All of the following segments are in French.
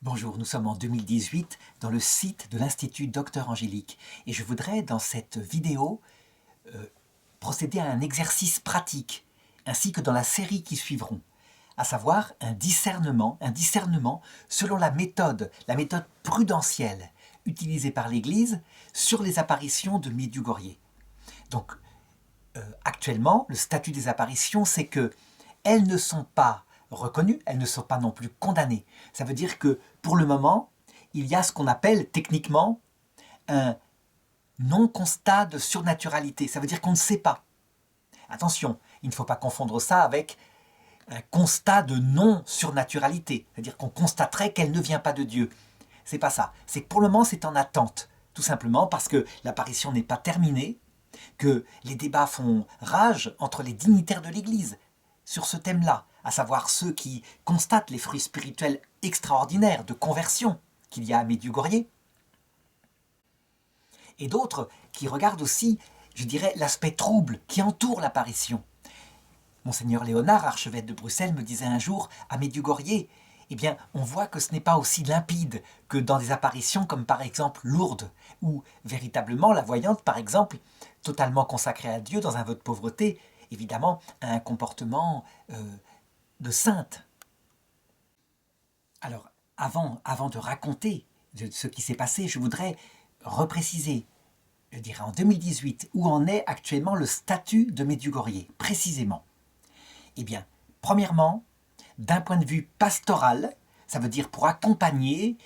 Bonjour, nous sommes en 2018 dans le site de l'Institut Docteur Angélique et je voudrais dans cette vidéo procéder à un exercice pratique ainsi que dans la série qui suivront, à savoir un discernement selon la méthode prudentielle utilisée par l'Église sur les apparitions de Medjugorje. Donc actuellement, le statut des apparitions, c'est que elles ne sont pas reconnues, elles ne sont pas non plus condamnées. Ça veut dire que, pour le moment, il y a ce qu'on appelle techniquement un non-constat de surnaturalité. Ça veut dire qu'on ne sait pas. Attention, il ne faut pas confondre ça avec un constat de non-surnaturalité. C'est-à-dire qu'on constaterait qu'elle ne vient pas de Dieu. C'est pas ça. C'est que pour le moment, c'est en attente. Tout simplement parce que l'apparition n'est pas terminée, que les débats font rage entre les dignitaires de l'Église sur ce thème-là, à savoir ceux qui constatent les fruits spirituels extraordinaires de conversion qu'il y a à Medjugorje, et d'autres qui regardent aussi, je dirais, l'aspect trouble qui entoure l'apparition. Monseigneur Léonard, archevêque de Bruxelles, me disait un jour, à Medjugorje, eh bien, on voit que ce n'est pas aussi limpide que dans des apparitions comme par exemple Lourdes, où véritablement la voyante, par exemple, totalement consacrée à Dieu dans un vœu de pauvreté, évidemment, a un comportement de sainte. Alors, avant de raconter ce qui s'est passé, je voudrais repréciser, je dirais en 2018, où en est actuellement le statut de Medjugorje, précisément. Eh bien, premièrement, d'un point de vue pastoral, ça veut dire pour accompagner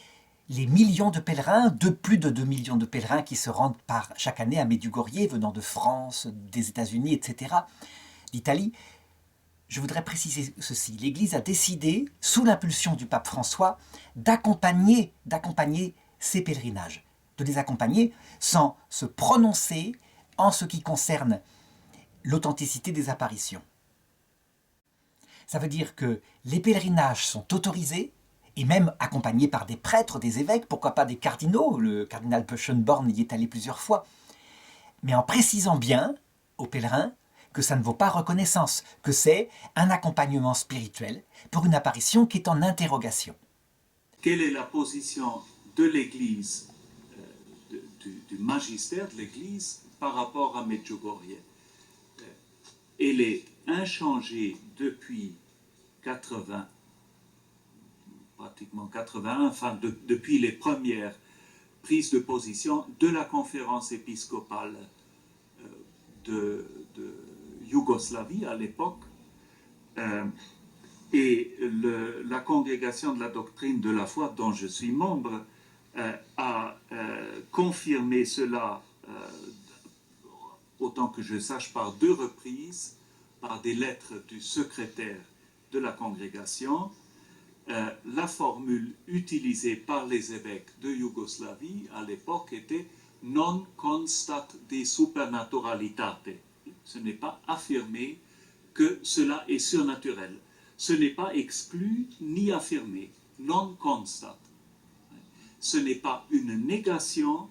les millions de pèlerins, plus de 2 millions de pèlerins qui se rendent chaque année à Medjugorje, venant de France, des États-Unis, etc., d'Italie. Je voudrais préciser ceci. L'Église a décidé, sous l'impulsion du pape François, d'accompagner ces pèlerinages, de les accompagner sans se prononcer en ce qui concerne l'authenticité des apparitions. Ça veut dire que les pèlerinages sont autorisés, et même accompagnés par des prêtres, des évêques, pourquoi pas des cardinaux, le cardinal Pöschenborn y est allé plusieurs fois, mais en précisant bien aux pèlerins que ça ne vaut pas reconnaissance, que c'est un accompagnement spirituel pour une apparition qui est en interrogation. Quelle est la position de l'Église, du magistère de l'Église par rapport à Medjugorje? Elle est inchangée depuis 80, pratiquement 81, enfin depuis les premières prises de position de la conférence épiscopale de Yougoslavie à l'époque, et la congrégation de la doctrine de la foi dont je suis membre a confirmé cela autant que je sache par 2 reprises par des lettres du secrétaire de la congrégation. La formule utilisée par les évêques de Yougoslavie à l'époque était non constat de supernaturalitate. Ce n'est pas affirmé que cela est surnaturel. Ce n'est pas exclu ni affirmé. Non constat. Ce n'est pas une négation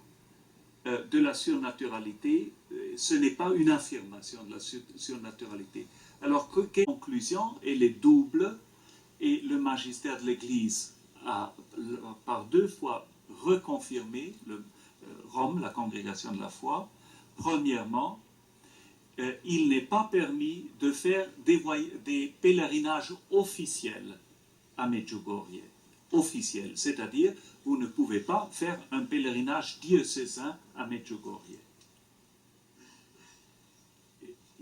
de la surnaturalité, ce n'est pas une affirmation de la surnaturalité. Alors, quelle conclusion? Elle est double, et le magistère de l'Église a par 2 fois reconfirmé Rome, la congrégation de la foi. Premièrement, il n'est pas permis de faire des pèlerinages officiels à Medjugorje. Officiels, c'est-à-dire vous ne pouvez pas faire un pèlerinage diocésain à Medjugorje.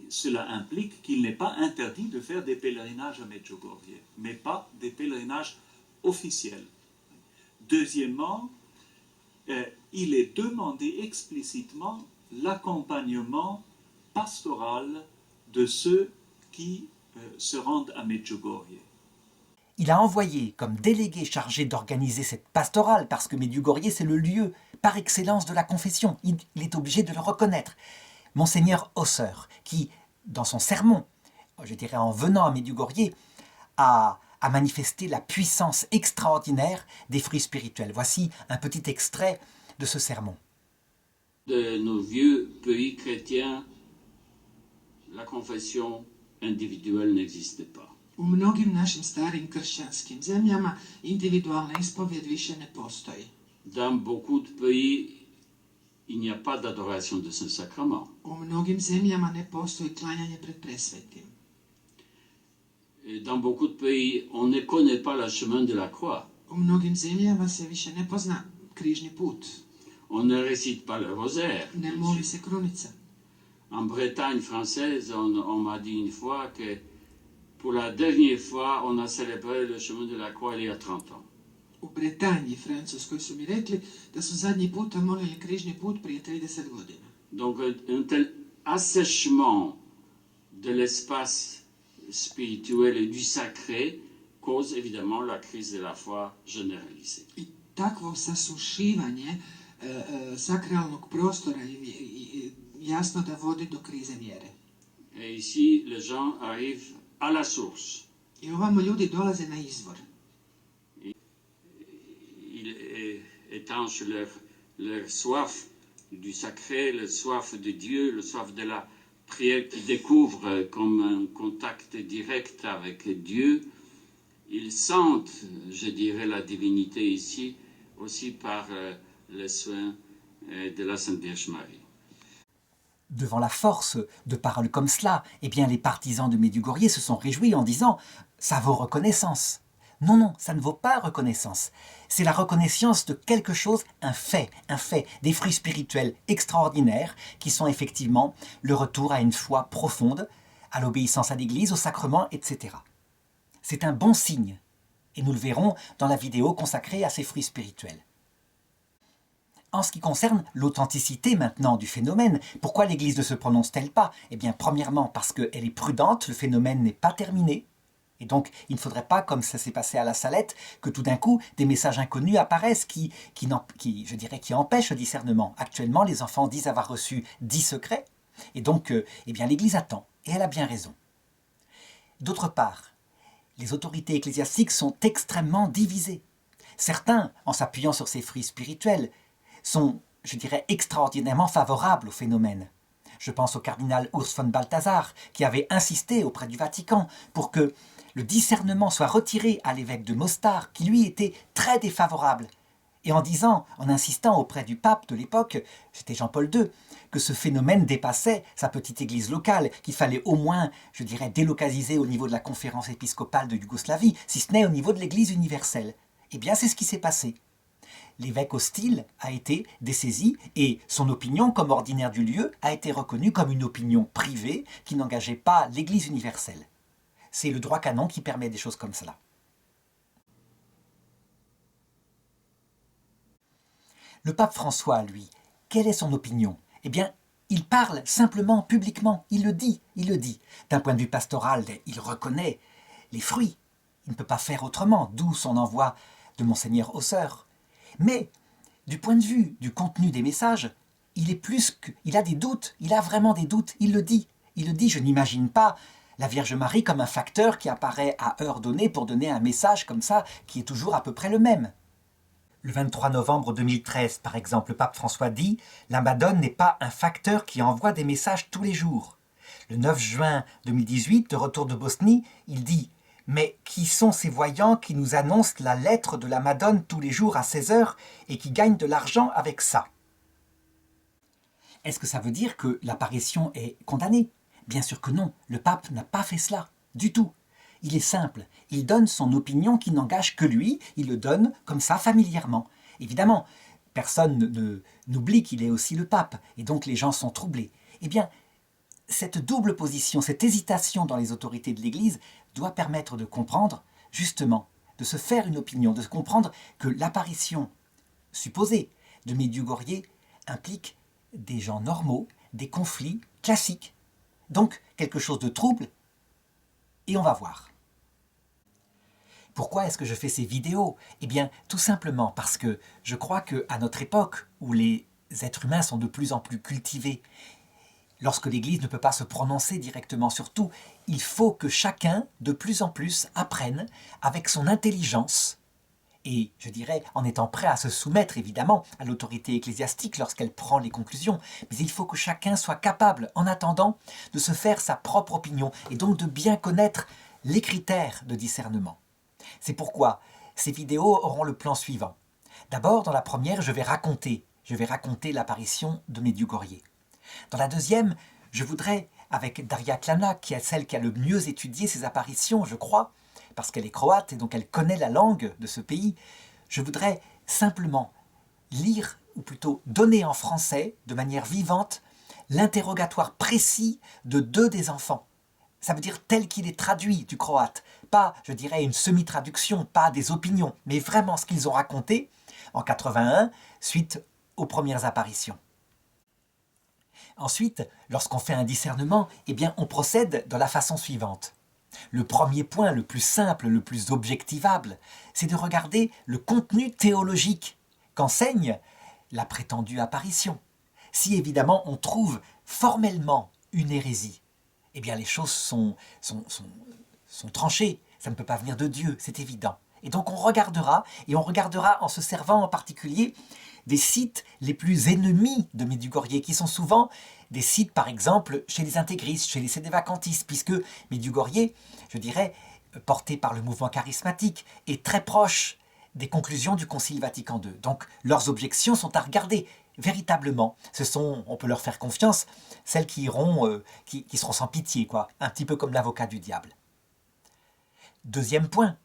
Cela implique qu'il n'est pas interdit de faire des pèlerinages à Medjugorje, mais pas des pèlerinages officiels. Deuxièmement, il est demandé explicitement l'accompagnement pastoral de ceux qui se rendent à Medjugorje. Il a envoyé comme délégué chargé d'organiser cette pastorale, parce que Medjugorje c'est le lieu par excellence de la confession, il est obligé de le reconnaître, Monseigneur Hauser, qui, dans son sermon, je dirais en venant à Medjugorje, a manifesté la puissance extraordinaire des fruits spirituels. Voici un petit extrait de ce sermon. De nos vieux pays chrétiens, la confession individuelle n'existait pas. U mnogim našim starim kršćanskim zemljama individualna ispovjed više ne postoji. Dans beaucoup de pays, il n'y a pas d'adoration de Saint-Sacrement. U mnogim zemljama ne postoji klanjanje pred presvetim. Et dans beaucoup de pays, on ne connaît pas le chemin de la croix. U mnogim zemljama se više ne pozna križni put. On ne récite pas le rosaire. Ne moli se krunica. En Bretagne française, on m'a dit une fois que pour la dernière fois, on a célébré le chemin de la croix il y a 30 ans. U Bretanji, Francuskoj, su mi rekli da su zadnji puta molili križni put prije 30 godina. Donc un tel assèchement de l'espace spirituel et du sacré cause évidemment la crise de la foi généralisée. I takvo sasušivanje sakralnog prostora i jasno da vodi do krize vjere. Et ici, les gens arrivent à la source. I ovamo ljudi dolaze na izvor. Ils étanchent leur soif du sacré, leur soif de Dieu, leur soif de la prière qu'ils découvrent comme un contact direct avec Dieu. Ils sentent, je dirais, la divinité ici, aussi par les soins de la Sainte Vierge Marie. Devant la force de paroles comme cela, eh bien les partisans de Medjugorje se sont réjouis en disant « ça vaut reconnaissance ». Non, non, ça ne vaut pas reconnaissance. C'est la reconnaissance de quelque chose, un fait, des fruits spirituels extraordinaires qui sont effectivement le retour à une foi profonde, à l'obéissance à l'Église, au sacrement, etc. C'est un bon signe, et nous le verrons dans la vidéo consacrée à ces fruits spirituels. En ce qui concerne l'authenticité maintenant du phénomène, pourquoi l'Église ne se prononce-t-elle pas? Eh bien, premièrement, parce qu'elle est prudente, le phénomène n'est pas terminé. Et donc, il ne faudrait pas, comme ça s'est passé à la Salette, que tout d'un coup, des messages inconnus apparaissent qui empêchent le discernement. Actuellement, les enfants disent avoir reçu 10 secrets, et donc, eh bien, l'Église attend, et elle a bien raison. D'autre part, les autorités ecclésiastiques sont extrêmement divisées. Certains, en s'appuyant sur ces fruits spirituels, sont, je dirais, extraordinairement favorables au phénomène. Je pense au cardinal Urs von Balthasar, qui avait insisté auprès du Vatican pour que le discernement soit retiré à l'évêque de Mostar, qui lui était très défavorable, et en insistant auprès du pape de l'époque, c'était Jean-Paul II, que ce phénomène dépassait sa petite église locale, qu'il fallait au moins, je dirais, délocaliser au niveau de la conférence épiscopale de Yougoslavie, si ce n'est au niveau de l'église universelle. Eh bien, c'est ce qui s'est passé. L'évêque hostile a été dessaisi et son opinion, comme ordinaire du lieu, a été reconnue comme une opinion privée qui n'engageait pas l'Église universelle. C'est le droit canon qui permet des choses comme cela. Le pape François, lui, quelle est son opinion? Eh bien, il parle simplement, publiquement, il le dit. D'un point de vue pastoral, il reconnaît les fruits. Il ne peut pas faire autrement, d'où son envoi de Monseigneur Hausseur. Mais, du point de vue du contenu des messages, il a des doutes, il a vraiment des doutes, il le dit, je n'imagine pas la Vierge Marie comme un facteur qui apparaît à heure donnée pour donner un message comme ça, qui est toujours à peu près le même. Le 23 novembre 2013, par exemple, le pape François dit « La Madone n'est pas un facteur qui envoie des messages tous les jours ». Le 9 juin 2018, de retour de Bosnie, il dit « Mais qui sont ces voyants qui nous annoncent la lettre de la Madone tous les jours à 16h et qui gagnent de l'argent avec ça ?» Est-ce que ça veut dire que l'apparition est condamnée? Bien sûr que non, le pape n'a pas fait cela, du tout. Il est simple, il donne son opinion qui n'engage que lui, il le donne comme ça familièrement. Évidemment, personne n'oublie qu'il est aussi le pape, et donc les gens sont troublés. Eh bien, cette double position, cette hésitation dans les autorités de l'Église doit permettre de comprendre, justement, de se faire une opinion, de comprendre que l'apparition supposée de Medjugorje implique des gens normaux, des conflits classiques, donc quelque chose de trouble, et on va voir. Pourquoi est-ce que je fais ces vidéos? Eh bien, tout simplement parce que je crois qu'à notre époque, où les êtres humains sont de plus en plus cultivés, lorsque l'Église ne peut pas se prononcer directement sur tout, il faut que chacun, de plus en plus, apprenne avec son intelligence, et je dirais en étant prêt à se soumettre évidemment à l'autorité ecclésiastique lorsqu'elle prend les conclusions, mais il faut que chacun soit capable, en attendant, de se faire sa propre opinion, et donc de bien connaître les critères de discernement. C'est pourquoi ces vidéos auront le plan suivant. D'abord, dans la première, je vais raconter l'apparition de Medjugorje. Dans la deuxième, je voudrais, avec Daria Klana, qui est celle qui a le mieux étudié ces apparitions, je crois, parce qu'elle est croate et donc elle connaît la langue de ce pays, je voudrais simplement lire, ou plutôt donner en français, de manière vivante, l'interrogatoire précis de 2 des enfants. Ça veut dire tel qu'il est traduit du croate. Pas, je dirais, une semi-traduction, pas des opinions, mais vraiment ce qu'ils ont raconté en 81, suite aux premières apparitions. Ensuite, lorsqu'on fait un discernement, eh bien, on procède de la façon suivante. Le premier point, le plus simple, le plus objectivable, c'est de regarder le contenu théologique qu'enseigne la prétendue apparition. Si évidemment on trouve formellement une hérésie, eh bien les choses sont tranchées, ça ne peut pas venir de Dieu, c'est évident. Et donc on regardera en se servant en particulier des sites les plus ennemis de Medjugorje, qui sont souvent des sites, par exemple, chez les intégristes, chez les sédévacantistes, puisque Medjugorje, je dirais, porté par le mouvement charismatique, est très proche des conclusions du Concile Vatican II. Donc leurs objections sont à regarder véritablement. Ce sont, on peut leur faire confiance, celles qui seront sans pitié, quoi, un petit peu comme l'avocat du diable. Deuxième point,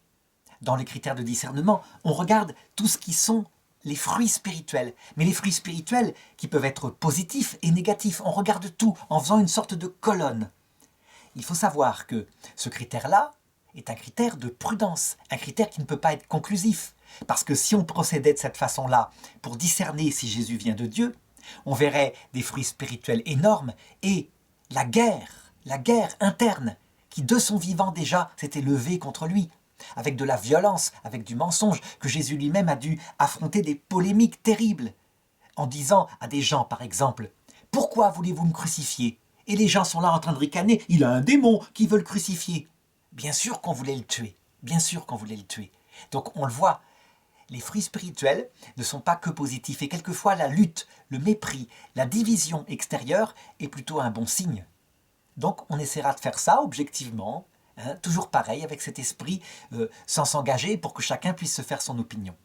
dans les critères de discernement, on regarde tout ce qui sont les fruits spirituels. Mais les fruits spirituels qui peuvent être positifs et négatifs. On regarde tout en faisant une sorte de colonne. Il faut savoir que ce critère-là est un critère de prudence, un critère qui ne peut pas être conclusif. Parce que si on procédait de cette façon-là pour discerner si Jésus vient de Dieu, on verrait des fruits spirituels énormes et la guerre interne qui de son vivant déjà s'était levée contre lui, avec de la violence, avec du mensonge, que Jésus lui-même a dû affronter des polémiques terribles, en disant à des gens, par exemple, « Pourquoi voulez-vous me crucifier ?» Et les gens sont là en train de ricaner, « Il a un démon qui veut le crucifier !» Bien sûr qu'on voulait le tuer, bien sûr qu'on voulait le tuer. Donc on le voit, les fruits spirituels ne sont pas que positifs, et quelquefois la lutte, le mépris, la division extérieure est plutôt un bon signe. Donc on essaiera de faire ça objectivement, toujours pareil, avec cet esprit, sans s'engager, pour que chacun puisse se faire son opinion.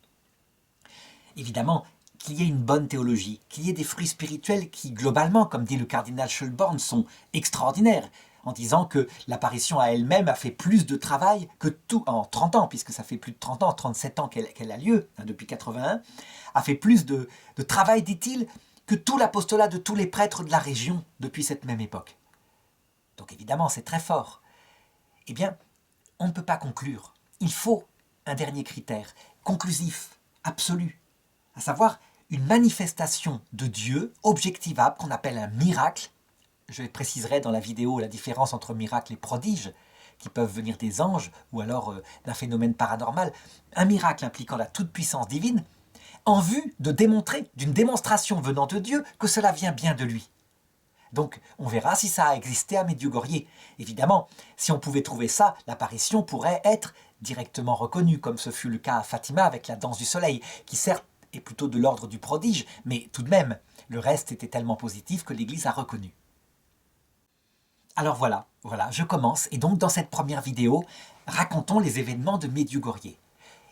Évidemment, qu'il y ait une bonne théologie, qu'il y ait des fruits spirituels qui, globalement, comme dit le cardinal Schönborn, sont extraordinaires, en disant que l'apparition à elle-même a fait plus de travail que tout, en 30 ans, puisque ça fait plus de 30 ans, 37 ans qu'elle a lieu, depuis 81, a fait plus de travail, dit-il, que tout l'apostolat de tous les prêtres de la région depuis cette même époque. Donc évidemment, c'est très fort. Eh bien, on ne peut pas conclure. Il faut un dernier critère, conclusif, absolu, à savoir une manifestation de Dieu objectivable qu'on appelle un miracle. Je préciserai dans la vidéo la différence entre miracle et prodige, qui peuvent venir des anges ou alors d'un phénomène paranormal. Un miracle impliquant la toute-puissance divine, en vue de démontrer, d'une démonstration venant de Dieu, que cela vient bien de lui. Donc, on verra si ça a existé à Medjugorje. Évidemment, si on pouvait trouver ça, l'apparition pourrait être directement reconnue, comme ce fut le cas à Fatima avec la danse du soleil, qui certes est plutôt de l'ordre du prodige, mais tout de même, le reste était tellement positif que l'Église a reconnu. Alors voilà, je commence, et donc dans cette première vidéo, racontons les événements de Medjugorje.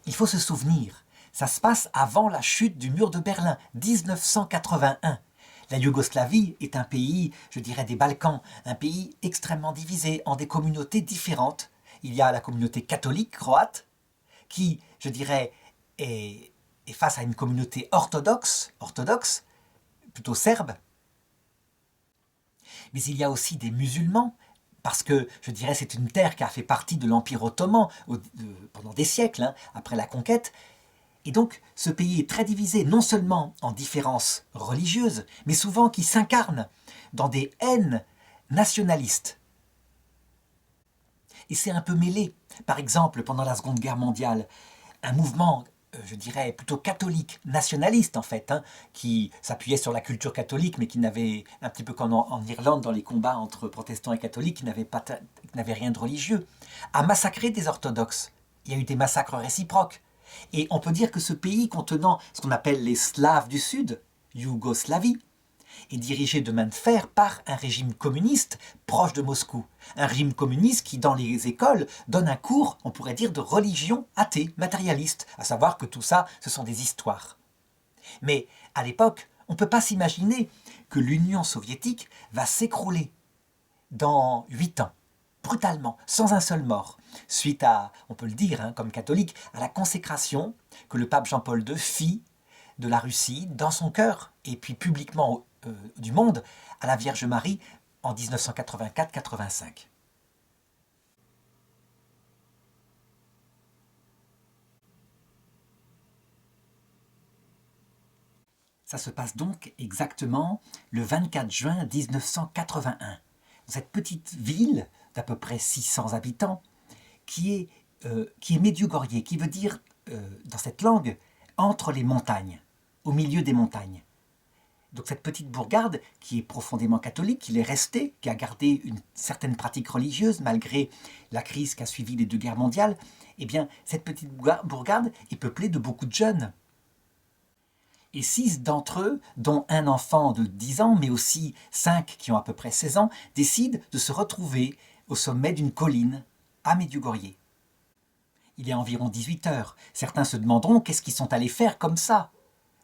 Il faut se souvenir, ça se passe avant la chute du mur de Berlin, 1981. La Yougoslavie est un pays, je dirais des Balkans, un pays extrêmement divisé en des communautés différentes. Il y a la communauté catholique croate, qui, je dirais, est face à une communauté orthodoxe, plutôt serbe. Mais il y a aussi des musulmans, parce que, je dirais, c'est une terre qui a fait partie de l'Empire ottoman pendant des siècles, après la conquête. Et donc, ce pays est très divisé, non seulement en différences religieuses, mais souvent qui s'incarnent dans des haines nationalistes. Et c'est un peu mêlé. Par exemple, pendant la Seconde Guerre mondiale, un mouvement, je dirais, plutôt catholique, nationaliste en fait, qui s'appuyait sur la culture catholique, mais qui n'avait, un petit peu comme en Irlande, dans les combats entre protestants et catholiques, qui n'avait rien de religieux, a massacré des orthodoxes. Il y a eu des massacres réciproques. Et on peut dire que ce pays contenant ce qu'on appelle les Slaves du Sud, Yougoslavie, et dirigée de main de fer par un régime communiste proche de Moscou. Un régime communiste qui, dans les écoles, donne un cours, on pourrait dire, de religion athée, matérialiste, à savoir que tout ça, ce sont des histoires. Mais à l'époque, on ne peut pas s'imaginer que l'Union soviétique va s'écrouler dans 8 ans, brutalement, sans un seul mort, suite à, on peut le dire, comme catholique, à la consécration que le pape Jean-Paul II fit de la Russie dans son cœur, et puis publiquement du monde, à la Vierge Marie en 1984-85. Ça se passe donc exactement le 24 juin 1981, dans cette petite ville d'à peu près 600 habitants, qui est Medjugorje, qui veut dire, dans cette langue, entre les montagnes, au milieu des montagnes. Donc cette petite bourgade, qui est profondément catholique, qui est restée, qui a gardé une certaine pratique religieuse, malgré la crise qui a suivi les 2 guerres mondiales, eh bien, cette petite bourgade est peuplée de beaucoup de jeunes. Et 6 d'entre eux, dont un enfant de 10 ans, mais aussi 5 qui ont à peu près 16 ans, décident de se retrouver au sommet d'une colline à Medjugorje. Il est environ 18 heures. Certains se demanderont qu'est-ce qu'ils sont allés faire comme ça.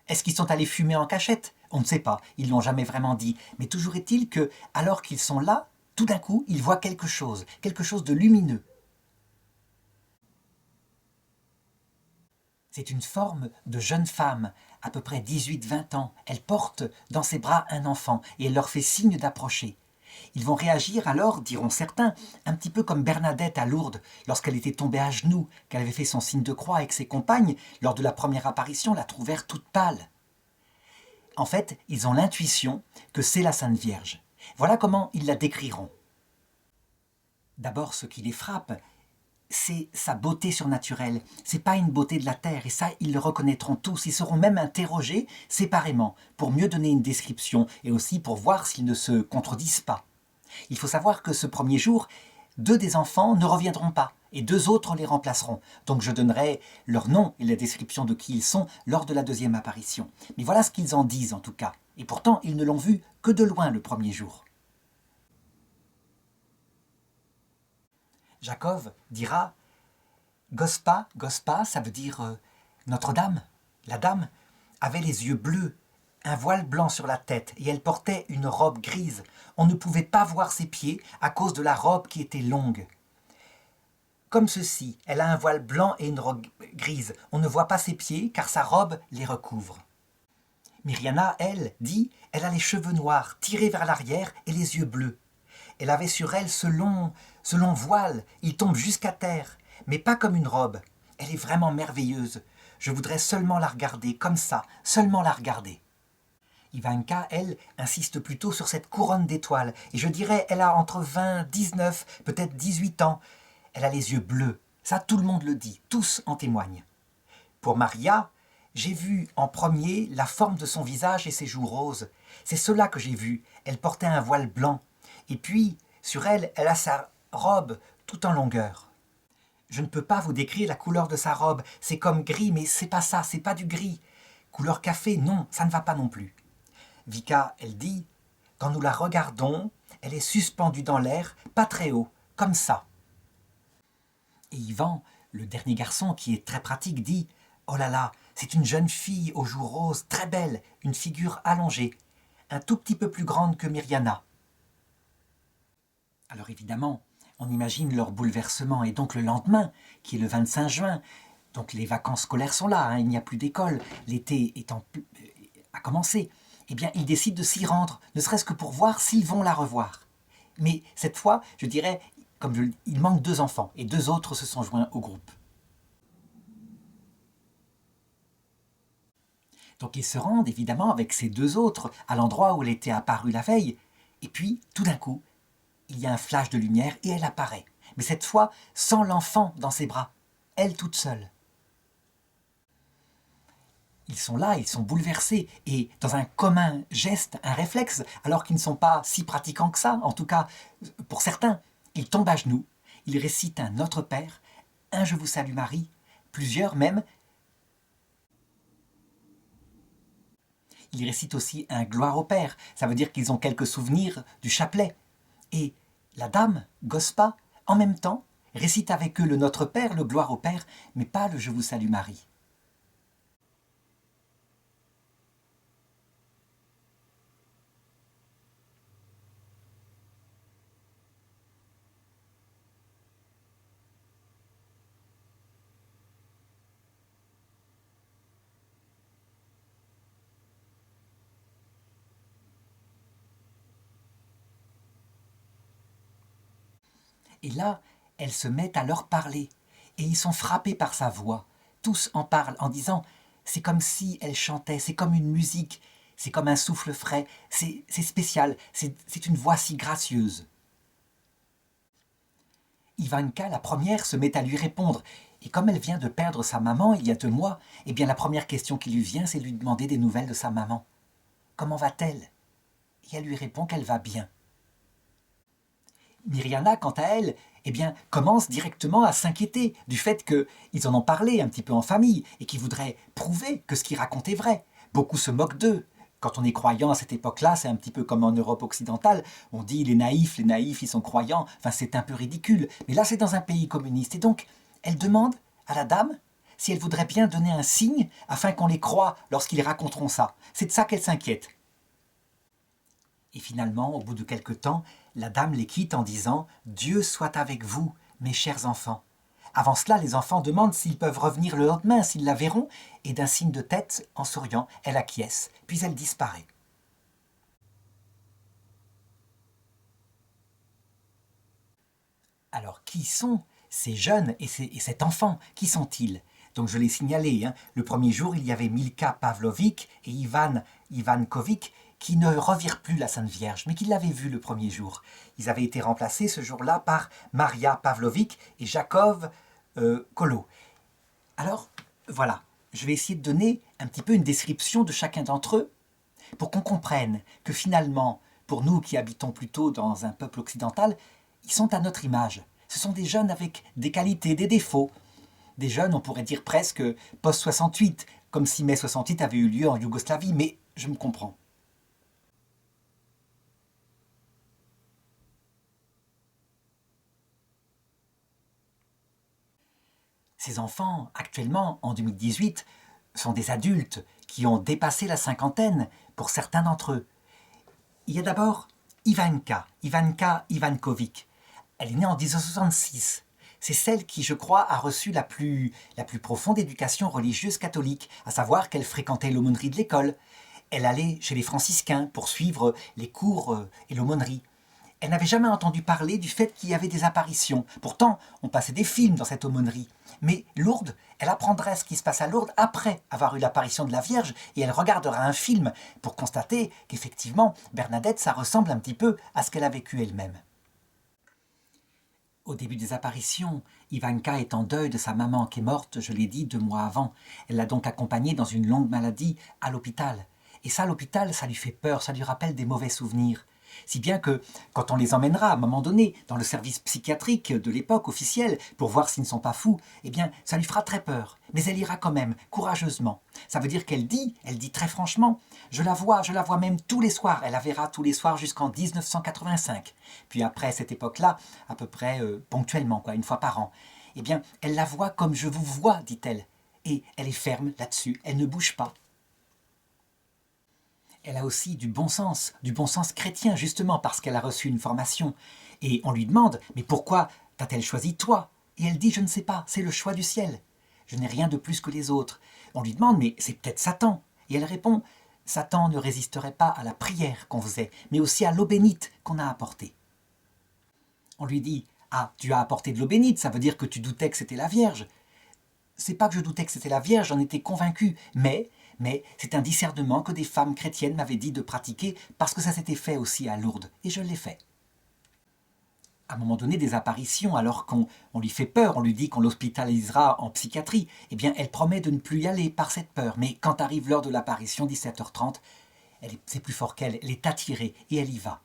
Est-ce qu'ils sont allés fumer en cachette? On ne sait pas, ils ne l'ont jamais vraiment dit. Mais toujours est-il que, alors qu'ils sont là, tout d'un coup, ils voient quelque chose de lumineux. C'est une forme de jeune femme, à peu près 18-20 ans. Elle porte dans ses bras un enfant et elle leur fait signe d'approcher. Ils vont réagir alors, diront certains, un petit peu comme Bernadette à Lourdes, lorsqu'elle était tombée à genoux, qu'elle avait fait son signe de croix avec ses compagnes, lors de la première apparition, la trouvèrent toute pâle. En fait, ils ont l'intuition que c'est la Sainte Vierge. Voilà comment ils la décriront. D'abord, ce qui les frappe, c'est sa beauté surnaturelle. C'est pas une beauté de la terre, et ça, ils le reconnaîtront tous. Ils seront même interrogés séparément pour mieux donner une description et aussi pour voir s'ils ne se contredisent pas. Il faut savoir que ce premier jour, 2 des enfants ne reviendront pas et 2 autres les remplaceront. Donc je donnerai leur nom et la description de qui ils sont lors de la 2e apparition. Mais voilà ce qu'ils en disent en tout cas. Et pourtant, ils ne l'ont vu que de loin le premier jour. Jacob dira « Gospa », ça veut dire Notre-Dame, la dame, avait les yeux bleus, un voile blanc sur la tête et elle portait une robe grise. On ne pouvait pas voir ses pieds à cause de la robe qui était longue. Comme ceci, elle a un voile blanc et une robe grise. On ne voit pas ses pieds car sa robe les recouvre. Myriana, elle, dit, elle a les cheveux noirs tirés vers l'arrière et les yeux bleus. Elle avait sur elle ce long voile, il tombe jusqu'à terre, mais pas comme une robe. Elle est vraiment merveilleuse. Je voudrais seulement la regarder, comme ça, seulement la regarder. Ivanka, elle, insiste plutôt sur cette couronne d'étoiles, et je dirais, elle a entre 20, 19, peut-être 18 ans. Elle a les yeux bleus, ça tout le monde le dit, tous en témoignent. Pour Maria, j'ai vu en premier la forme de son visage et ses joues roses. C'est cela que j'ai vu, elle portait un voile blanc. Et puis, sur elle, elle a sa robe tout en longueur. Je ne peux pas vous décrire la couleur de sa robe, c'est comme gris, mais c'est pas ça, c'est pas du gris. Couleur café, non, ça ne va pas non plus. Vika, elle dit, quand nous la regardons, elle est suspendue dans l'air, pas très haut, comme ça. Et Ivan, le dernier garçon qui est très pratique, dit, oh là là, c'est une jeune fille aux joues roses, très belle, une figure allongée, un tout petit peu plus grande que Myriana. Alors évidemment, on imagine leur bouleversement, et donc le lendemain, qui est le 25 juin, donc les vacances scolaires sont là, il n'y a plus d'école, l'été a commencé, eh bien ils décident de s'y rendre, ne serait-ce que pour voir s'ils vont la revoir. Mais cette fois, je dirais, il manque 2 enfants, et 2 autres se sont joints au groupe. Donc ils se rendent évidemment avec ces 2 autres à l'endroit où elle était apparue la veille, et puis tout d'un coup, il y a un flash de lumière et elle apparaît. Mais cette fois, sans l'enfant dans ses bras, elle toute seule. Ils sont là, ils sont bouleversés, et dans un commun geste, un réflexe, alors qu'ils ne sont pas si pratiquants que ça, en tout cas pour certains, ils tombent à genoux, ils récitent un Notre Père, un Je vous salue Marie, plusieurs même. ils récitent aussi un gloire au Père. Ça veut dire qu'ils ont quelques souvenirs du chapelet. Et la dame, Gospa, en même temps, récite avec eux le Notre Père, le gloire au Père, mais pas le Je vous salue Marie. Et là, elles se mettent à leur parler, et ils sont frappés par sa voix. Tous en parlent en disant « c'est comme si elle chantait, c'est comme une musique, c'est comme un souffle frais, c'est spécial, c'est une voix si gracieuse. » Ivanka, la première, se met à lui répondre, et comme elle vient de perdre sa maman il y a 2 mois, eh bien la première question qui lui vient, c'est de lui demander des nouvelles de sa maman. Comment va-t-elle? Et elle lui répond qu'elle va bien. Myriana, quant à elle, eh bien, commence directement à s'inquiéter du fait qu'ils en ont parlé un petit peu en famille et qu'ils voudraient prouver que ce qu'ils racontent est vrai. Beaucoup se moquent d'eux. Quand on est croyant à cette époque-là, c'est un petit peu comme en Europe occidentale. On dit les naïfs, ils sont croyants. Enfin, c'est un peu ridicule. Mais là, c'est dans un pays communiste. Et donc, elle demande à la dame si elle voudrait bien donner un signe afin qu'on les croie lorsqu'ils raconteront ça. C'est de ça qu'elle s'inquiète. Et finalement, au bout de quelque temps, la dame les quitte en disant « Dieu soit avec vous, mes chers enfants ». Avant cela, les enfants demandent s'ils peuvent revenir le lendemain, s'ils la verront, et d'un signe de tête, en souriant, elle acquiesce, puis elle disparaît. Alors, qui sont ces jeunes et cet enfant? Qui sont-ils? Donc, je l'ai signalé, hein, le premier jour, il y avait Milka Pavlovic et Ivan Ivankovic, qui ne revirent plus la Sainte Vierge, mais qui l'avaient vue le premier jour. Ils avaient été remplacés ce jour-là par Maria Pavlovic et Jakov Kolo. Alors, voilà, je vais essayer de donner un petit peu une description de chacun d'entre eux pour qu'on comprenne que finalement, pour nous qui habitons plutôt dans un peuple occidental, ils sont à notre image. Ce sont des jeunes avec des qualités, des défauts. Des jeunes, on pourrait dire presque post-68, comme si mai 68 avait eu lieu en Yougoslavie, mais je me comprends. Ces enfants, actuellement, en 2018, sont des adultes qui ont dépassé la cinquantaine pour certains d'entre eux. Il y a d'abord Ivanka Ivankovic. Elle est née en 1966. C'est celle qui, je crois, a reçu la plus profonde éducation religieuse catholique, à savoir qu'elle fréquentait l'aumônerie de l'école. Elle allait chez les franciscains pour suivre les cours et l'aumônerie. Elle n'avait jamais entendu parler du fait qu'il y avait des apparitions. Pourtant, on passait des films dans cette aumônerie. Mais Lourdes, elle apprendrait ce qui se passe à Lourdes après avoir eu l'apparition de la Vierge et elle regardera un film pour constater qu'effectivement, Bernadette, ça ressemble un petit peu à ce qu'elle a vécu elle-même. Au début des apparitions, Ivanka est en deuil de sa maman qui est morte, je l'ai dit, 2 mois avant. Elle l'a donc accompagnée dans une longue maladie à l'hôpital. Et ça, l'hôpital, ça lui fait peur, ça lui rappelle des mauvais souvenirs. Si bien que, quand on les emmènera à un moment donné dans le service psychiatrique de l'époque officiel pour voir s'ils ne sont pas fous, eh bien, ça lui fera très peur. Mais elle ira quand même, courageusement. Ça veut dire qu'elle dit très franchement, je la vois même tous les soirs. Elle la verra tous les soirs jusqu'en 1985. Puis après cette époque-là, à peu près ponctuellement, une fois par an. Eh bien, elle la voit comme je vous vois, dit-elle. Et elle est ferme là-dessus, elle ne bouge pas. Elle a aussi du bon sens chrétien, justement parce qu'elle a reçu une formation. Et on lui demande, mais pourquoi t'a-t-elle choisi toi? Et elle dit, je ne sais pas, c'est le choix du ciel. Je n'ai rien de plus que les autres. On lui demande, mais c'est peut-être Satan. Et elle répond, Satan ne résisterait pas à la prière qu'on faisait, mais aussi à l'eau bénite qu'on a apportée. On lui dit, ah, tu as apporté de l'eau bénite, ça veut dire que tu doutais que c'était la Vierge. C'est pas que je doutais que c'était la Vierge, j'en étais convaincu, mais c'est un discernement que des femmes chrétiennes m'avaient dit de pratiquer parce que ça s'était fait aussi à Lourdes, et je l'ai fait. À un moment donné, des apparitions, alors qu'on lui fait peur, on lui dit qu'on l'hospitalisera en psychiatrie, eh bien, elle promet de ne plus y aller par cette peur. Mais quand arrive l'heure de l'apparition, 17h30, c'est plus fort qu'elle, elle est attirée, et elle y va.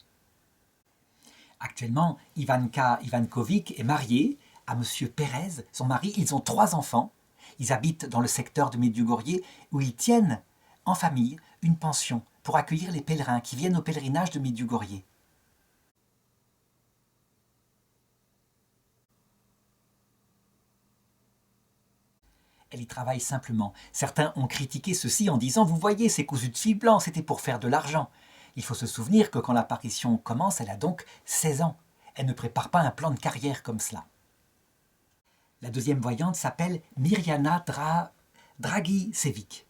Actuellement, Ivanka Ivankovic est mariée à M. Pérez, son mari. Ils ont 3 enfants. Ils habitent dans le secteur de Medjugorje où ils tiennent en famille une pension pour accueillir les pèlerins qui viennent au pèlerinage de Medjugorje. Elle y travaille simplement. Certains ont critiqué ceci en disant « Vous voyez, c'est cousu de fil blanc, c'était pour faire de l'argent ». Il faut se souvenir que quand l'apparition commence, elle a donc 16 ans. Elle ne prépare pas un plan de carrière comme cela. La deuxième voyante s'appelle Mirjana Dragicevic.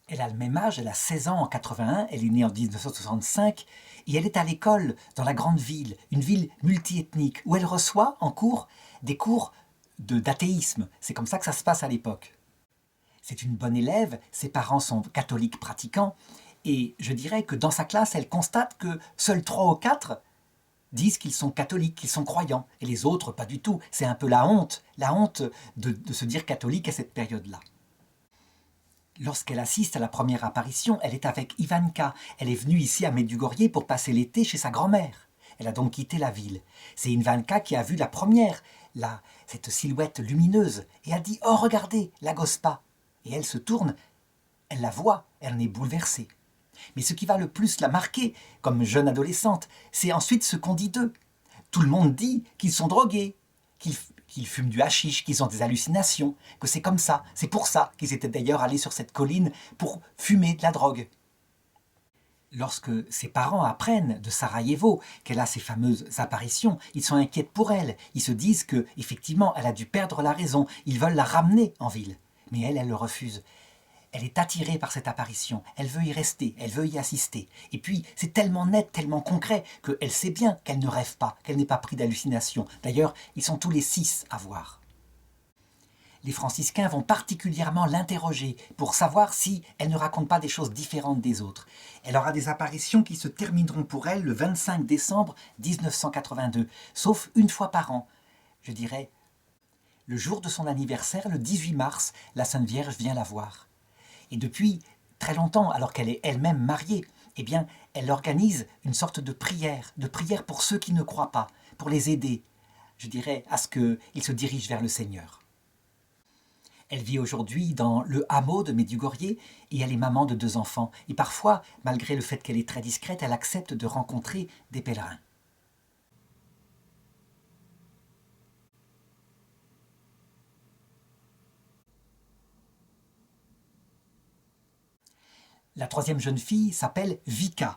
Elle a le même âge, elle a 16 ans en 81, elle est née en 1965 et elle est à l'école dans la grande ville, une ville multiethnique, où elle reçoit en cours des cours d'athéisme. C'est comme ça que ça se passe à l'époque. C'est une bonne élève, ses parents sont catholiques pratiquants et je dirais que dans sa classe, elle constate que seuls 3 ou 4 disent qu'ils sont catholiques, qu'ils sont croyants et les autres pas du tout. C'est un peu la honte de se dire catholique à cette période-là. Lorsqu'elle assiste à la première apparition, elle est avec Ivanka. Elle est venue ici à Medjugorje pour passer l'été chez sa grand-mère. Elle a donc quitté la ville. C'est Ivanka qui a vu la première, cette silhouette lumineuse, et a dit « Oh, regardez, la Gospa !» Et elle se tourne, elle la voit, elle en est bouleversée. Mais ce qui va le plus la marquer, comme jeune adolescente, c'est ensuite ce qu'on dit d'eux. Tout le monde dit qu'ils sont drogués, qu'ils fument du hashish, qu'ils ont des hallucinations, que c'est comme ça, c'est pour ça qu'ils étaient d'ailleurs allés sur cette colline pour fumer de la drogue. Lorsque ses parents apprennent de Sarajevo qu'elle a ces fameuses apparitions, ils sont inquiets pour elle, ils se disent que effectivement elle a dû perdre la raison, ils veulent la ramener en ville. Mais elle le refuse. Elle est attirée par cette apparition, elle veut y rester, elle veut y assister. Et puis, c'est tellement net, tellement concret, qu'elle sait bien qu'elle ne rêve pas, qu'elle n'est pas prise d'hallucination. D'ailleurs, ils sont tous les 6 à voir. Les franciscains vont particulièrement l'interroger pour savoir si elle ne raconte pas des choses différentes des autres. Elle aura des apparitions qui se termineront pour elle le 25 décembre 1982, sauf une fois par an. Je dirais, le jour de son anniversaire, le 18 mars, la Sainte Vierge vient la voir. Et depuis très longtemps, alors qu'elle est elle-même mariée, eh bien, elle organise une sorte de prière pour ceux qui ne croient pas, pour les aider, je dirais, à ce qu'ils se dirigent vers le Seigneur. Elle vit aujourd'hui dans le hameau de Medjugorje et elle est maman de 2 enfants. Et parfois, malgré le fait qu'elle est très discrète, elle accepte de rencontrer des pèlerins. La troisième jeune fille s'appelle Vika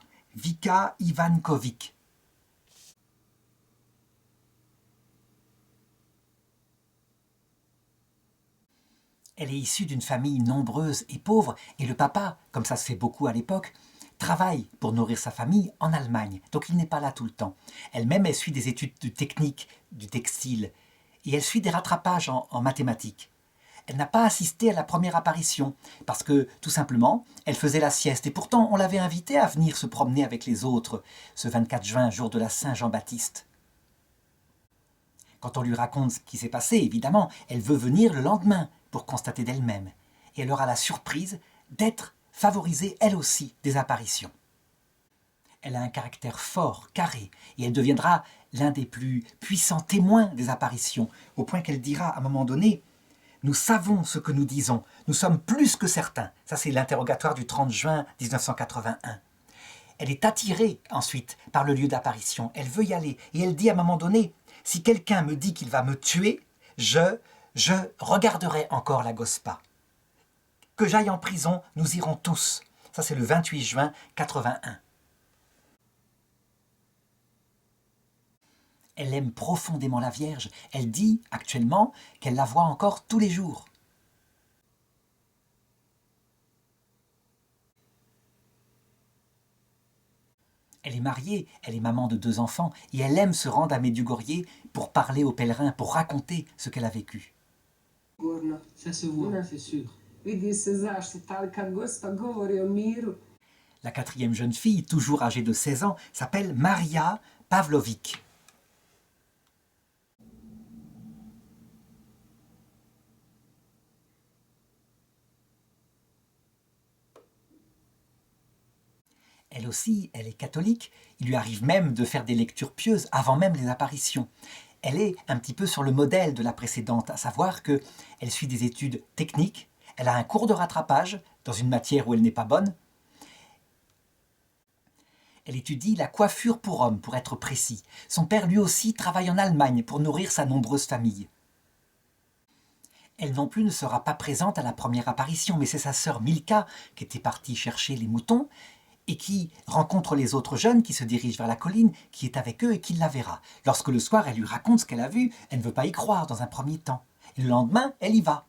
Ivankovic. Elle est issue d'une famille nombreuse et pauvre, et le papa, comme ça se fait beaucoup à l'époque, travaille pour nourrir sa famille en Allemagne, donc il n'est pas là tout le temps. Elle-même, elle suit des études de technique, du textile, et elle suit des rattrapages en mathématiques. Elle n'a pas assisté à la première apparition, parce que, tout simplement, elle faisait la sieste, et pourtant on l'avait invitée à venir se promener avec les autres, ce 24 juin, jour de la Saint-Jean-Baptiste. Quand on lui raconte ce qui s'est passé, évidemment, elle veut venir le lendemain pour constater d'elle-même, et elle aura la surprise d'être favorisée, elle aussi, des apparitions. Elle a un caractère fort, carré, et elle deviendra l'un des plus puissants témoins des apparitions, au point qu'elle dira à un moment donné « Nous savons ce que nous disons, nous sommes plus que certains ». Ça, c'est l'interrogatoire du 30 juin 1981. Elle est attirée ensuite par le lieu d'apparition, elle veut y aller, et elle dit à un moment donné « Si quelqu'un me dit qu'il va me tuer, je regarderai encore la Gospa. Que j'aille en prison, nous irons tous ». Ça, c'est le 28 juin 81. Elle aime profondément la Vierge. Elle dit actuellement qu'elle la voit encore tous les jours. Elle est mariée, elle est maman de 2 enfants et elle aime se rendre à Medjugorje pour parler aux pèlerins, pour raconter ce qu'elle a vécu. Ça se voit. C'est sûr. La 4e jeune fille, toujours âgée de 16 ans, s'appelle Maria Pavlovic. Elle aussi, elle est catholique. Il lui arrive même de faire des lectures pieuses avant même les apparitions. elle est un petit peu sur le modèle de la précédente, à savoir qu'elle suit des études techniques, elle a un cours de rattrapage dans une matière où elle n'est pas bonne. Elle étudie la coiffure pour hommes, pour être précis. Son père, lui aussi, travaille en Allemagne pour nourrir sa nombreuse famille. Elle non plus ne sera pas présente à la première apparition, mais c'est sa sœur Milka qui était partie chercher les moutons et qui rencontre les autres jeunes qui se dirigent vers la colline, qui est avec eux et qui la verra. Lorsque le soir, elle lui raconte ce qu'elle a vu, elle ne veut pas y croire dans un premier temps. Et le lendemain, elle y va.